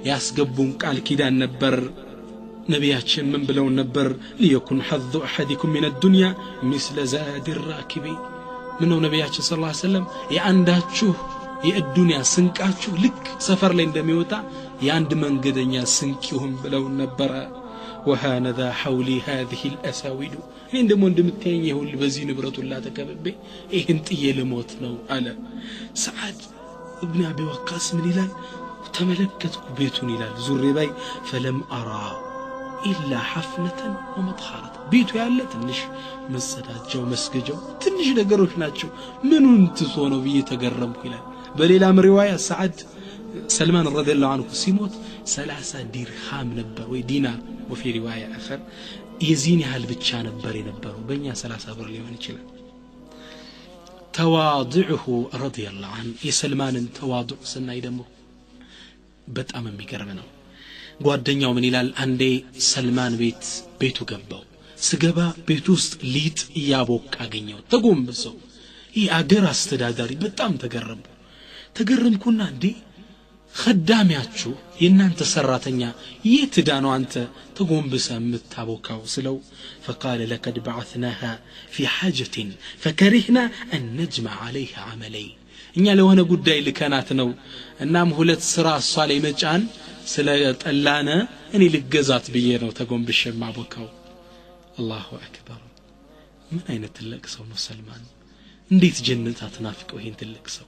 ያስገቡን ቃል ኪዳን ነበር ነብያችን ምን ብለው ነበር ليكن حظ احدكم من الدنيا مثل زاد الراكب ምነው ነብያችን صلى الله عليه وسلم ያንዳችሁ የዱንያ ስንቃችሁ ልክ ሰፈር ላይ እንደሚወጣ ያንድ መንገደኛ ስንቅ ይሁን ብለው ነበር وهانذا حولي هذه الأساود عندما እንደምትየኝ ይሁን በዚህ ንብረቱ لا ተከበበ ይሄን ጥዬ ለሞት ነው አለ سعد ابن ابي وقاص ምን ይላል ተመለከትኩ ቤቱን ይላል ዙሬ ባይ فلم ارى الا حفنه ومطخره ቤቱ ያለ ትንሽ መሰዳጃው መስገጃው ትንሽ ነገሮች ናቸው ምኑን ትሶ ነው ብዬ ተገረምኩ ይላል በሌላም ሪዋያ سعد سلمان رضي الله عنه سيموت 30 درهم ነበር ወይ ዲናር وفي روايه اخر يزين ያህል ብቻ ነበር የነበረው በእኛ 30 ብር ሊሆን ይችላል ተዋضعه رضي الله عنه የሰልማንን ተዋضع ስናይ ደግሞ በጣም የሚገርም ነው ጓደኛው ምን ይላል አንዴ ሰልማን ቤቱ ገባው ስገባ ቤቱ ውስጥ ሊጥ ያቦካ አገኘው ተጎንብሰው ይህ አገር አስተዳዳሪ በጣም ተገረምኩና እንዴ خدامያችሁ የናንተ ሰራተኛ የትዳነው አንተ ተጎንብሰ የምታቦካው ስለው فقال لقد بعثناها في حاجة فكرهنا أن نجمع عليها عملين እኛ ለሆነ ጉዳይ ልከናት ነው እናም ሁለት ስራ እሷ ላይ መጫን ስለጠላነ እኔ ልገዛት ብዬ ነው ተጎንብሸ ማቦካው الله أكبر ምን አይነት ትልቅ ሰው ነው ሰልማን እንዴት ጀነት አትናፍቀው ይሄን ትልቅ ሰው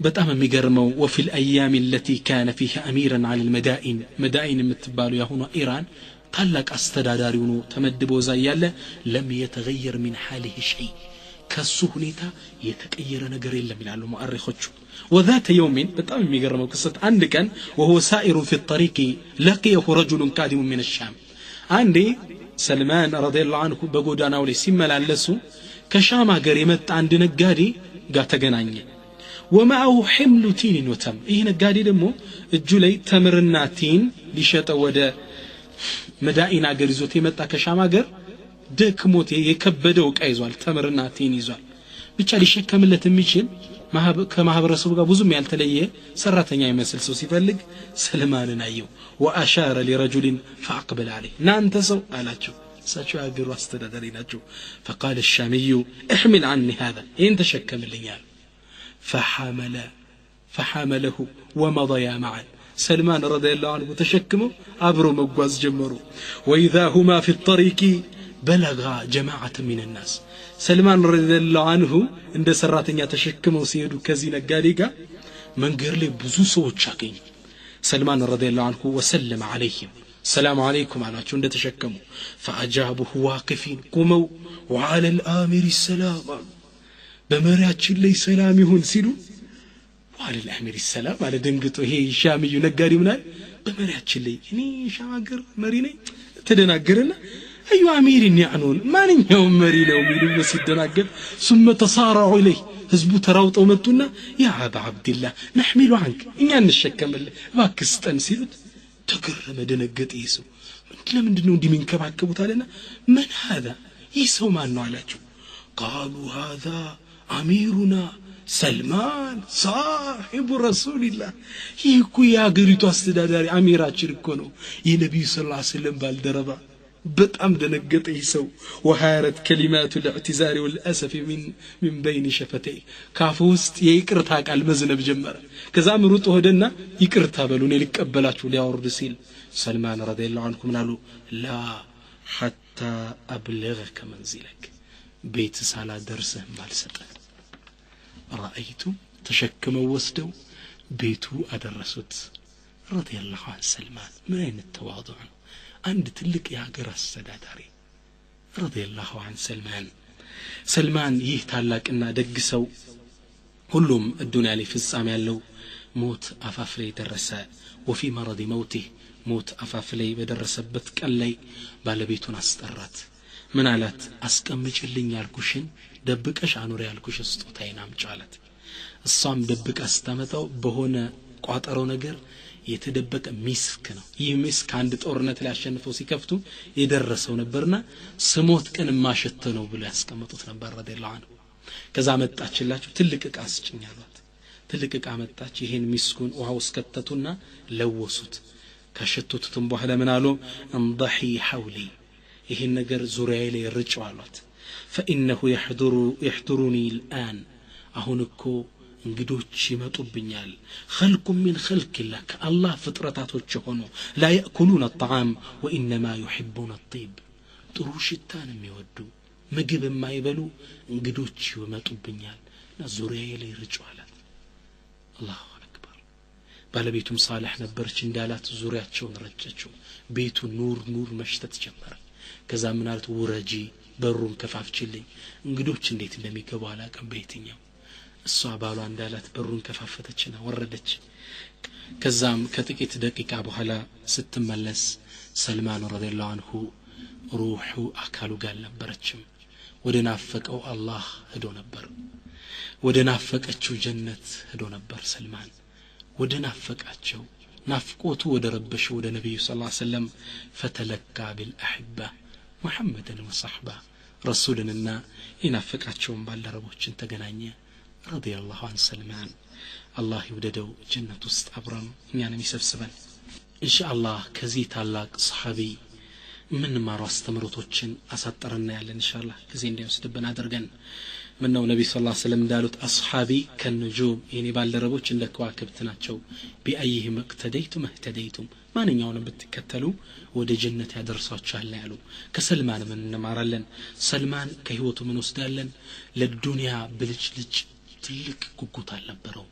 በጣም የሚገርመው وفي الايام التي كان فيها اميرا على المدائن የምትባሉ ያሁኑ ኢራን ታላቅ አስተዳዳሪ ሆኖ ተመድቦ ዛያለ لم يتغير من حاله شيء ከሱ ሁኔታ የተቀየረ ነገር የለም ይላሉ ሙአሪኾቹ وذات يوم በጣም የሚገርመው ክስተት አንድ ቀን وهو سائر في الطريق لقيه رجل قادم من الشام አንዴ سلمان رضي الله عنه በጎዳናው ላይ ሲመላለሱ ከሻም ሀገር የመጣ አንድ ነጋዴ ጋር ተገናኘ ومعه حمل تين وتم ይሄ ነጋዴ ደግሞ እጁ ላይ ተምርና ቲን ሊሸጠው ወደ መዳኢን ሀገር ይዞት የመጣ ከሻም ሀገር ደክሞት የከበደው ዕቃ ይዟል ተምርና ቲን ይዟል ብቻ ሊሸከምለት የሚችል ከማህበረሰቡ ጋር ብዙም ያልተለየ ሰራተኛ ይመስል ሰው ሲፈልግ ሰልማንን አየው واشار لرجل فاقبل عليه ናንተ ሰው አላቸው እሳቸው ሀገሩ አስተዳዳሪ ናቸው فقال الشامي احمل عني هذا ይሄን ተሸከምልኛል فحمله ومضيا معا سلمان رضي الله عنه تشكمه عبروا مغواز جمروا واذا هما في الطريق بلغ جماعه من الناس سلمان رضي الله عنه عند سراتኛ ተሸክመው ሲሄዱ ከዚህ ነጋዴ ጋር መንገር ላይ ብዙ ሰዎች አገኙ سلمان رضي الله عنه وسلم عليهم السلام عليكم አላቸው እንደ ተሸከሙ فاجابه واقفين قوموا وعلى الامير السلام በመሪያችን ላይ ሰላም ይሁን ሲሉ وعلى الامير السلام على ደንግጦ ይሄ ሻሚዩ ነጋዴ ምናል በመሪያችን ላይ እኔ ሻገር መሪ ነኝ ተደናገረና አዩ አሚሪን ያኑን ማንኛው መሪ ነው የሚሉ ሲደናገር ثم تصارعوا اليه ህዝቡ ተራውጠው መጡና ያ አባ አብዱላህ نحمل عنك እኛ እንሸከምልህ ባክስጠን ሲሉት ተገረመ ደነገጠ ይሰው ለምንድነው እንዲመንከባከቡት አለና من هذا ይሰው ማን ነው አላቸው قالوا هذا أميرنا سلمان صاحب رسول الله يكو يا غريتو استداداري أميراችን እኮ ነው የነብዩ ሰለላሁ ዐለይሂ ወሰለም ባልደረባ በጣም ደነገጠ ይሰው وهارت كلمات الاعتذار والاسف من بين شفتيه ካፉ ውስጥ የይቅርታ ቃል መዝነብ ጀመረ ከዛም ሩጥ ሆደና ይቅርታ በሉኝ ሊቀበላችሁ ሊያወርድ ሲል سلمان رضي الله عنه ምናሉ لا حتى أبلغك منزلك بيت سالا درسه بالسطه رأيت تشكموا وسدوا بيتو أدرسوت رضي الله عن سلمان من أين التواضع عند تلك يا قرى السداداري رضي الله عن سلمان يهتالك إنه دقسوا كلهم الدنيا اللي في السامع يالو موت أفافلي درسا وفي مرض موته موت أفافلي بدرسبت كاللي بالبيتون أسترات من علات أسكمج اللي يالكوشن دبكش عنوري يالكوش استوتين عمجالت الصام دبك أستمتو بهنا قاطرو نجر يتدبك مسك ነው ይህ مسك አንድ ጦርነት ላይ አሸንፈው ሲከፍቱ የደረሰው ነበርና ስሞት ቀን ማሸተ ነው ብሎ ያስቀመጡት ነበር ረዲየላሁ ዐንሁ ከዛ መጣችላችሁ ትልቅ ዕቃ አስጭኛሏት ትልቅ ዕቃ መጣች ይሄን ሚስኩን ውሃው እስከተቱና ለወሱት ካሸቱትም በኋላ ምን አሉ እንضحي حولي ይሄን ነገር ዙሪያዬ ላይ ርጭው አሏት فانه يحضرني الان አሁን እኮ እንግዶች ይመጡብኛል خلق من خلق الله الله ፍጥረታቶች ሆኖ لا ياكلون الطعام وانما يحبون الطيب ጥሩ ሽታን የሚወዱ ምግብ የማይበሉ እንግዶች ይመጡብኛል ዙሪያዬ ላይ ርጭዋላት አላሁ አክበር ባለቤቱም صالح ነበርች እንዳላት ዙሪያቸውን ረጨችው ቤቱ ኑር መሽተት ጀመረ ከዛ ምን አለት ወረጂ በሩን ከፋፍችልኝ እንግዶች እንዴት እንደሚገቡ አላቀም በየትኛው እሷ ባሏ እንዳላት በሩን ከፋፈተችና ወረደች ከዛም ከጥቂት ደቂቃ በኋላ ስትመለስ ሰልማን ረዲየላሁ ዐንሁ ሩሑ አካሉ ጋር ነበረችም ወደ ናፈቀው አላህ ሄዶ ነበር ወደ ናፈቀችው ጀነት ሄዶ ነበር ሰልማን ወደ ናፈቃቸው ናፍቆቱ ወደ ረበሸው ወደ ነብዩ ሰለላሁ ዐለይሂ ወሰለም فتلقى بالاحبه محمدا وصحبه ረሱልንና ይናፈቃቸውን ባልደረቦችን ተገናኘ رضي الله عن سلمان الله يوددو جنة استعبرم يعني يسبسبن إن شاء الله كزي تالاق صحابي من ما راستمرتوچن أسطرنا يالن إن شاء الله كزي ندي وسدبنا درغن منو نبي صلى الله عليه وسلم دالوت أصحابي كالنجوم يعني بالدربوچ እንደ ከዋክብት ናቸው بأيهم اقتديتم اهتديتم ማንኛውንም ብትከተሉ ወደ ጀነት ያደርሳችኋል ያሉ ከሰልማን ምን እንማራለን ሰልማን ከህይወቱ ምን ወስዳለን ለዱንያ ብልጭልጭ ትልቅ ጉጉት አልነበረው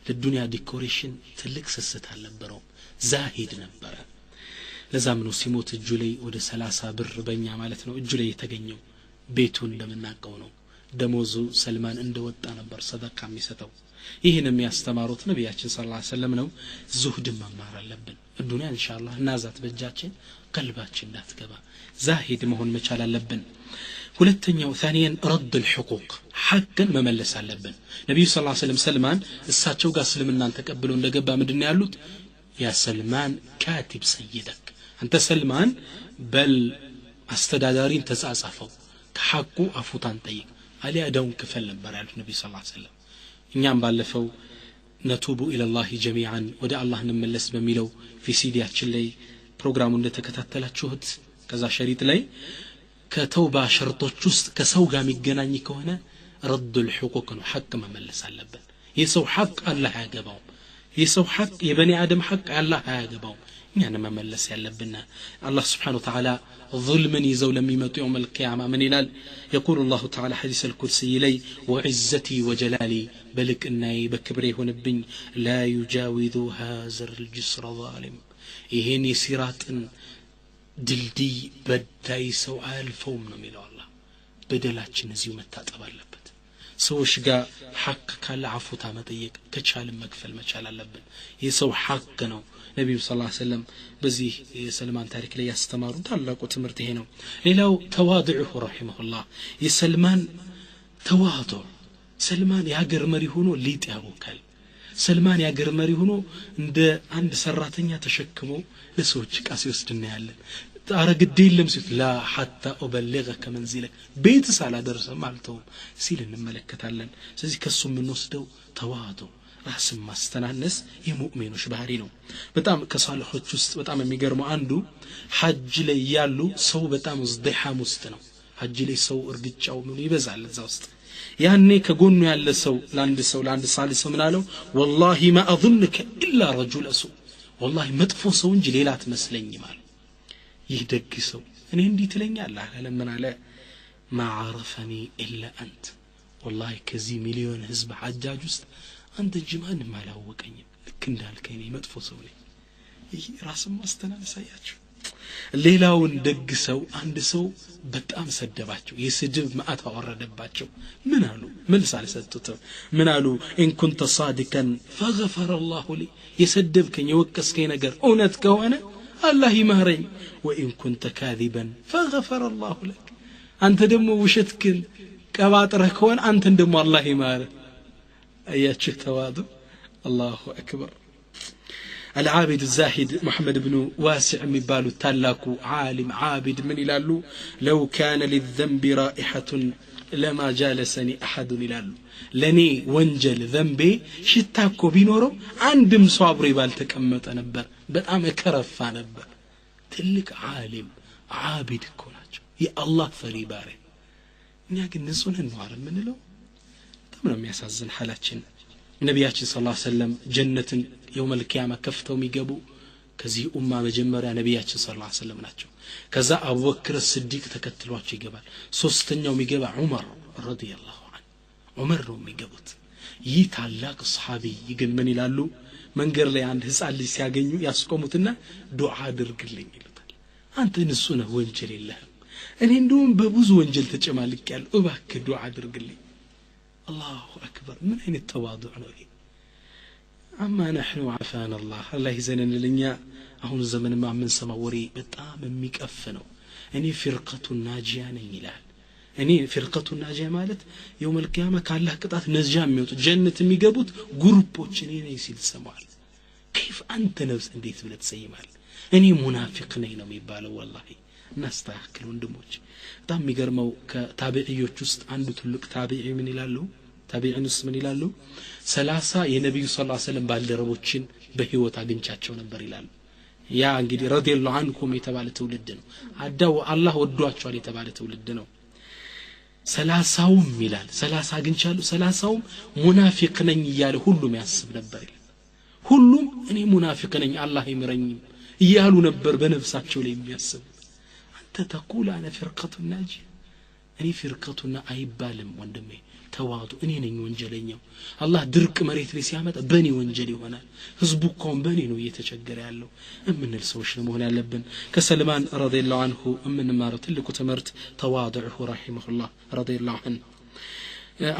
ለዱንያ ዲኮሬሽን ትልቅ ስስት አልነበረው ዛሂድ ነበር ለዛም ነው ሲሞት እጁ ላይ ወደ 30 ብር በእኛ ማለት ነው እጁ ላይ የተገኘው ቤቱን እንደምናቀው ነው ደሞዙ ሰልማን እንደወጣ ነበር ሰደቃ የሚሰጠው ይሄን የሚያስተማሩት ነብያችን ሰለላሁ ዐለይሂ ወሰለም ነው ዙህድ መማር አለብን ዱንያ ኢንሻአላህ ናዛት በእጃችን ቀልባችን እንዳትገባ ዛሂድ መሆን መቻል አለብን ሁለተኛው ثانيا رد الحقوق حقا መመለስ አለብን ነብዩ ሰለላሁ ዐለይሂ ወሰለም ሰልማን እሳቸው ጋር እስልምናን ተቀብለው እንደገባ ምንድነው ያሉት ያ ሰልማን ካቲብ ሰይደክ አንተ ሰልማን በል አስተዳዳሪን ተጻጻፈው ከሐቁ አፉታን ጠይቅ አሊያ ደውን ክፈል ነበር ያሉት ነብዩ ሰለላሁ ዐለይሂ ወሰለም እኛም ባለፈው ነቱቡ ኢላላህ ጀሚዓን ወደ አላህ እንመለስ በሚለው ፊሲዲያችን ላይ ፕሮግራሙ እንደተከታተላችሁት ከዛ ሸሪጥ ላይ ከተውባ ሸርጦች ውስጥ ከሰው ጋር የሚገናኝ ከሆነ رد الحقوق ነው ሐቅ መመለስ አለበት የሰው ሐቅ አላህ ያገባው የሰው ሐቅ የበኒ አደም ሐቅ አላህ ያገባው እኛን መመለስ ያለብና አላህ Subhanahu Wa Ta'ala ظلمن يزو لم يمطوا يوم القيامه من يلال يقول الله تعالى حديث الكرسي لي وعزتي وجلالي بلك اني بكبري هونبኝ لا يجاوز هذا الجسر ظالم ይሄን ሲራጥን ድልድይ በዳይ ሰው አልፈውም ነው የሚለው አላህ በደላችን እዚሁ መታጠብ አለበት ሰዎች ጋር ሐቅ ካለ አፉታ መጠየቅ ከቻለ መክፈል መቻል አለብን የሰው ሐቅ ነው ነብዩ ሰለላሁ ዐለይሂ ወሰለም በዚህ የሰልማን ታሪክ ላይ ያስተማሩ ታላቁ ትምህርት ይሄ ነው ሌላው ተዋዱዑ ረሂመሁላህ የሰልማን ተዋዱ ሰልማን ያገር መሪ ሆኖ ሊጥ ያቦካል ሰልማን ያገር መሪ ሆኖ እንደ አንድ ሰራተኛ ተሸክሞ ለሰዎች ቃስ ይወስድና ያለን አረግዴ የለም ሲል ላ حتى ابلغك منزلك ቤት ሳላደርሰም አልተውም ሲል እንመለከታለን ስለዚህ ከሱ ምንወስደው ተዋዱ ራስን ማስተናነስ የሙእሚኖች ባህሪ ነው በጣም ከሷልሖች ውስጥ በጣም የሚገርመው አንዱ ሐጅ ላይ ያሉ ሰው በጣም ዝድሃም ውስጥ ነው ሐጅ ላይ ሰው እርግጫው ምን ይበዛል እዛ ውስጥ ያኔ ከጎኑ ያለ ሰው ለአንድ ሳሊ ሰው ምን አለው والله ما اظنك الا رجل سوء والله መጥፎ ሰው እንጂ ሌላ አትመስለኝ ማለት ይህ ደግ ሰው እኔ እንዴት ለኛለህ ለምን አለ ما عرفني الا انت والله ከዚህ ሚሊዮን ህዝብ ሐጃጅ ውስጥ አንተ ጅማን ማላወቀኝም ልክ እንዳልከኝ መጥፎ ሰው ነኝ ይሄ ራስን ማስተናነስ አያችሁ ሌላውን ደግ ሰው አንድ ሰው በጣም ሰደባቸው የስድብ ማአት አወረደባቸው ምን አሉ መልስ አልሰጡትም ምን አሉ ان كنت صادقا فغفر الله لي የሰደብከኝ የወቀስከኝ ነገር እውነት ከሆነ አላህ ይማረኝ وان كنت كاذبا فغفر الله لك አንተ ደግሞ ውሸትክን ቀባጥረህ ከሆነ አንተን ደግሞ አላህ ይማረ አያችሁ ተዋዱ الله اكبر العابد الزاهد محمد بن واسع مبالو تلاكو عالم عابد من يلالو لو كان للذنب رائحة لما جالسني أحد يلالو لني وانجل ذنبي شتاكو بينورو عندم صابري بالتكمت نبر بتعم كرفا نبر تلك عالم عابد كوناجو يا الله فري باري نياكن نسون النوار من لو تمام يسازن حالاتين ነብያችን ሰለላሁ ዐለይሂ ወሰለም ጀነትን የውመል ቂያማ ከፍተው የሚገቡ ከዚህ ኡማ መጀመሪያ ነብያችን ሰለላሁ ዐለይሂ ወሰለም ናቸው ከዛ አቡበክር ሲዲቅ ተከትሏቸው ይገባል ሶስተኛው የሚገባ ዑመር ረዲየላሁ ዐንሁ ዑመር ነው የሚገቡት ይህ ታላቅ ሱሐቢ ግን ምን ይላሉ መንገር ላይ አንድ ህፃን ልጅ ሲያገኙ ያስቆሙትና ዱዓ አድርግልኝ ይሉታል አንተ ንሱ ነህ ወንጀል የለህም እኔ እንደውም በብዙ ወንጀል ተጨማልቄያለሁ እባክህ ዱዓ አድርግልኝ الله أكبر من أين التواضع نوي أما نحن عافانا الله يزنن لنا أهون الزمن ما من سموري بتام ميك أفنو أني فرقة الناجية نيلال أني فرقة الناجية مالت يوم القيامة كان له قطعة نجام ميوت جنة ميقبوت غروبوت شنين يسيل سموال كيف أنت نفس أنديت بلد سيمال أني منافق نينو ميبالو والله نستحكلون دموج بتام ميقرمو كتابعيوች ውስጥ አንዱ ትልቅ ታቢዒ ምን ይላሉ ታቢዒንስ ምን ይላሉ 30 የነብዩ ሰለላሁ ዐለይሂ ወሰለም ባልደረቦችን በህይወት አግኝቻቸው ነበር ይላሉ ያ እንግዲህ ረዲየላሁ ዐንኩም የተባለ ትውልድ ነው አዳው አላህ ወዷቸዋል የተባለ ትውልድ ነው 30ውም ይላል 30 አግኝቻለሁ 30ውም ሙናፊቅ ነኝ እያለ ሁሉም ያስብ ነበር ሁሉም እኔ ሙናፊቅ ነኝ አላህ ይምረኝ እያሉ ነበር በነፍሳቸው ላይ የሚያስብ አንተ ተقول انا فرقه الناجي እኔ ፍርቀቱና አይባልም ወንድሜ ተዋዱ እኔ ነኝ ወንጀለኛው አላህ ድርቅ መሬት ላይ ሲያመጣ በኔ ወንጀል ይሆናል ህዝቡ ቆም በኔ ነው እየተቸገረ ያለው እምንል ሰዎች ነው መሆን ያለብን ከሰልማን ረዲየላሁ ዐንሁ እምንማረው ትልቁ ትምህርት ተዋዱዑ ረሂመሁላህ ረዲየላሁ ዐንሁ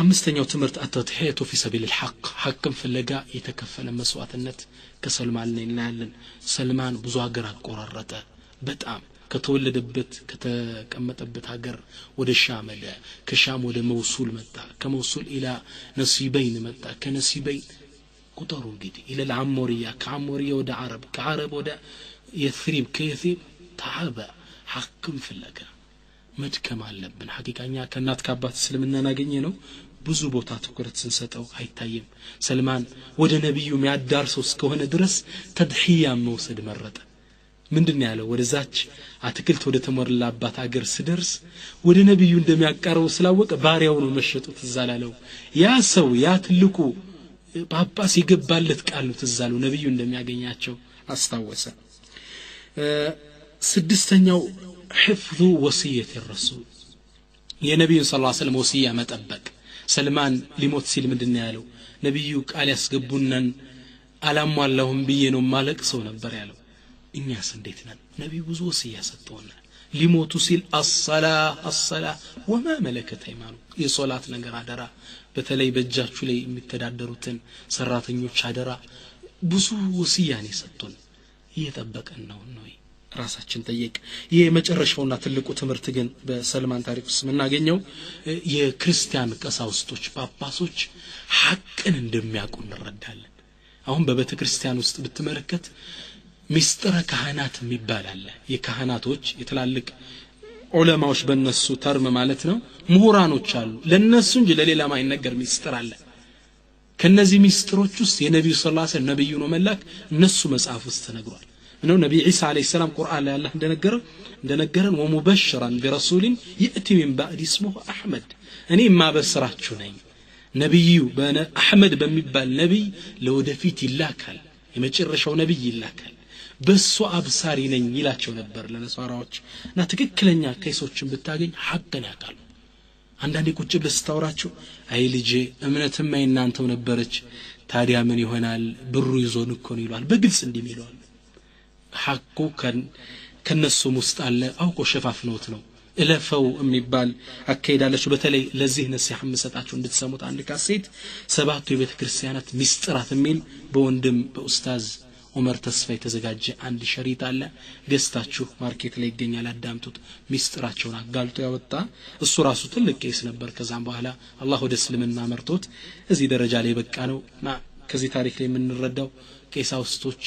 አምስተኛው ትምህርት አተድሂቱ ፊ ሰቢል الحق ሐቅን ፍለጋ የተከፈለ መስዋዕትነት ከሰልማን ላይ እናያለን ሰልማን ብዙ ሀገር አቆራረጠ በጣም ከተወለደበት ከተቀመጠበት ሀገር ወደ ሻም ሄደ ከሻም ወደ መውሱል መጣ ከመውሱል ኢላ ነሲበይን መጣ ከነሲበይን ቁጥሩ እንግዲህ ኢላ العمورية ከአሞሪያ ወደ አረብ ከአረብ ወደ የትሪብ ከየትሪብ ተዓበ ሐቅን ፍለጋ መድከም አለብን ሐቂቃኛ ከናት ከአባት እስልምና ናገኘ ነው ብዙ ቦታ ትኩረት ስንሰጠው አይታየም ሰልማን ወደ ነብዩ የሚያዳርሰው እስከሆነ ድረስ ተድሂያ መውሰድ መረጠ ምንድነው ያለው ወደዛች አትክልት ወደ ተሞላባት ሀገር ሲደርስ ወደ ነብዩ እንደሚያቀርቡ ስላወቀ ባሪያው ነው መሸጡት ተዛላለው ያ ሰው ያ ትልቁ ጳጳስ ይገባለት ቃል ነው ተዛለው ነብዩ እንደሚያገኛቸው አስታወሰ ስድስተኛው حفظ وصيه الرسول የነብዩ ሰለላሁ ዐለይሂ ወሰለም ወሲያ መጠበቅ ሰልማን ሊሞት ሲል ምንድነው ያለው ነብዩ ቃል ያስገቡናን አላሟላሁም ብዬ ነው ማለቅ ሰው ነበር ያለው እኛስ እንዴት ነን ነብዩ ብዙ ወሲያ ሰጥተውናል ሊሞቱ ሲል الصلاه وما ملكت ايمانكم የሶላት ነገር አደራ በተለይ በእጃችሁ ላይ የሚተዳደሩትን ሰራተኞች አደራ ብዙ ወሲያ ነው ሰጥቶን እየተጠበቀን ነው ራሳችን ጠይቅ የመጨረሻውና ትልቁ ትምህርት ግን በሰልማን ታሪክ ውስጥ የምናገኘው የክርስቲያን ቀሳውስቶች ጳጳሶች ሐቅን እንደሚያውቁ እንረዳለን አሁን በቤተ ክርስቲያን ውስጥ ብትመለከት ሚስጥረ ካህናት የሚባል አለ የካህናቶች የተላልቅ ዑለማዎች በእነሱ ተርም ማለት ነው ምሁራኖች አሉ ለነሱ እንጂ ለሌላ ማይነገር ሚስጥር አለ ከነዚህ ሚስጥሮች ውስጥ የነብዩ ሰለላሁ ዐለይሂ ወሰለም ነብዩ ነው መላክ እነሱ መጽሐፍ ውስጥ ተነግሯል ነው ነብዩ ኢሳ አለይሂ ሰላም ቁርአን ላይ አላህ እንደነገረን ወሙበሽራን ቢረሱልን ياتي من بعد اسمه احمد እኔ ማበስራችሁ ነኝ ነብዩ አህመድ በሚባል ነብይ ለወደፊት ይላካል የመጨረሻው ነብይ ይላካል በሱ አብሳሪ ነኝ ይላቸው ነበር ለነሳራዎች እና ትክክለኛ ከይሶችን ብታገኝ ሐቅን ያቃሉ አንዳንዴ ቁጭ ብለህ ስታወራቸው አይ ልጄ እምነትም አይናንተው ነበረች ታዲያ ምን ይሆናል ብሩ ይዞን እኮ ነው ይሏል በግልጽ እንዲሚሏል ሐቁ ከነሱም ውስጥ አለ አውቆ ሸፋፍነውት ነው እለፈው የሚባል አካይዳለች በተለይ ለዚህ ነሲሐ መሰጣችሁ እንድትሰሙት አንድ ካሴት ሰባቱ የቤተ ክርስቲያናት ሚስጥራት የሚል በወንድም በኡስታዝ ዑመር ተስፋ የተዘጋጀ አንድ ሸሪጥ አለ ገዝታችሁ ማርኬት ላይ ይገኛል አዳምጡት ሚስጥራቸውን አጋልጦ ያወጣ እሱ ራሱ ትልቅ ቄስ ነበር ከዛም በኋላ አላህ ወደ እስልምና መርቶት እዚህ ደረጃ ላይ በቃ ነውና ከዚህ ታሪክ ላይ የምንረዳው ቄሳውስቶች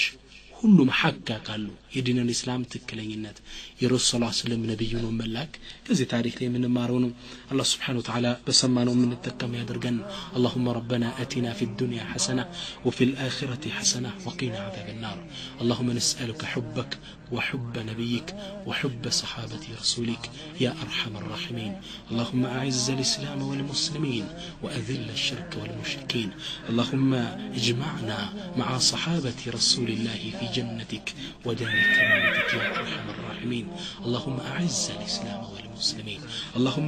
ሁሉም ሐቅ ያውቃሉ የዲኑል እስላም ትክክለኝነት የረሱል ሰለም ነብዩ ነው መላክ ከዚህ ታሪክ ላይ የምንማረው ነው አላህ Subhanahu Wa Ta'ala በሰማነው የምንጠቀም ያድርገን اللهم ربنا آتنا في الدنيا حسنة وفي الآخرة حسنة وقنا عذاب النار اللهم نسألك حبك وحب نبيك وحب صحابة رسولك يا أرحم الراحمين اللهم أعز الإسلام والمسلمين وأذل الشرك والمشركين اللهم اجمعنا مع صحابة رسول الله في جنتك ودار كرامتك يا أرحم الراحمين اللهم أعز الإسلام والمسلمين اللهم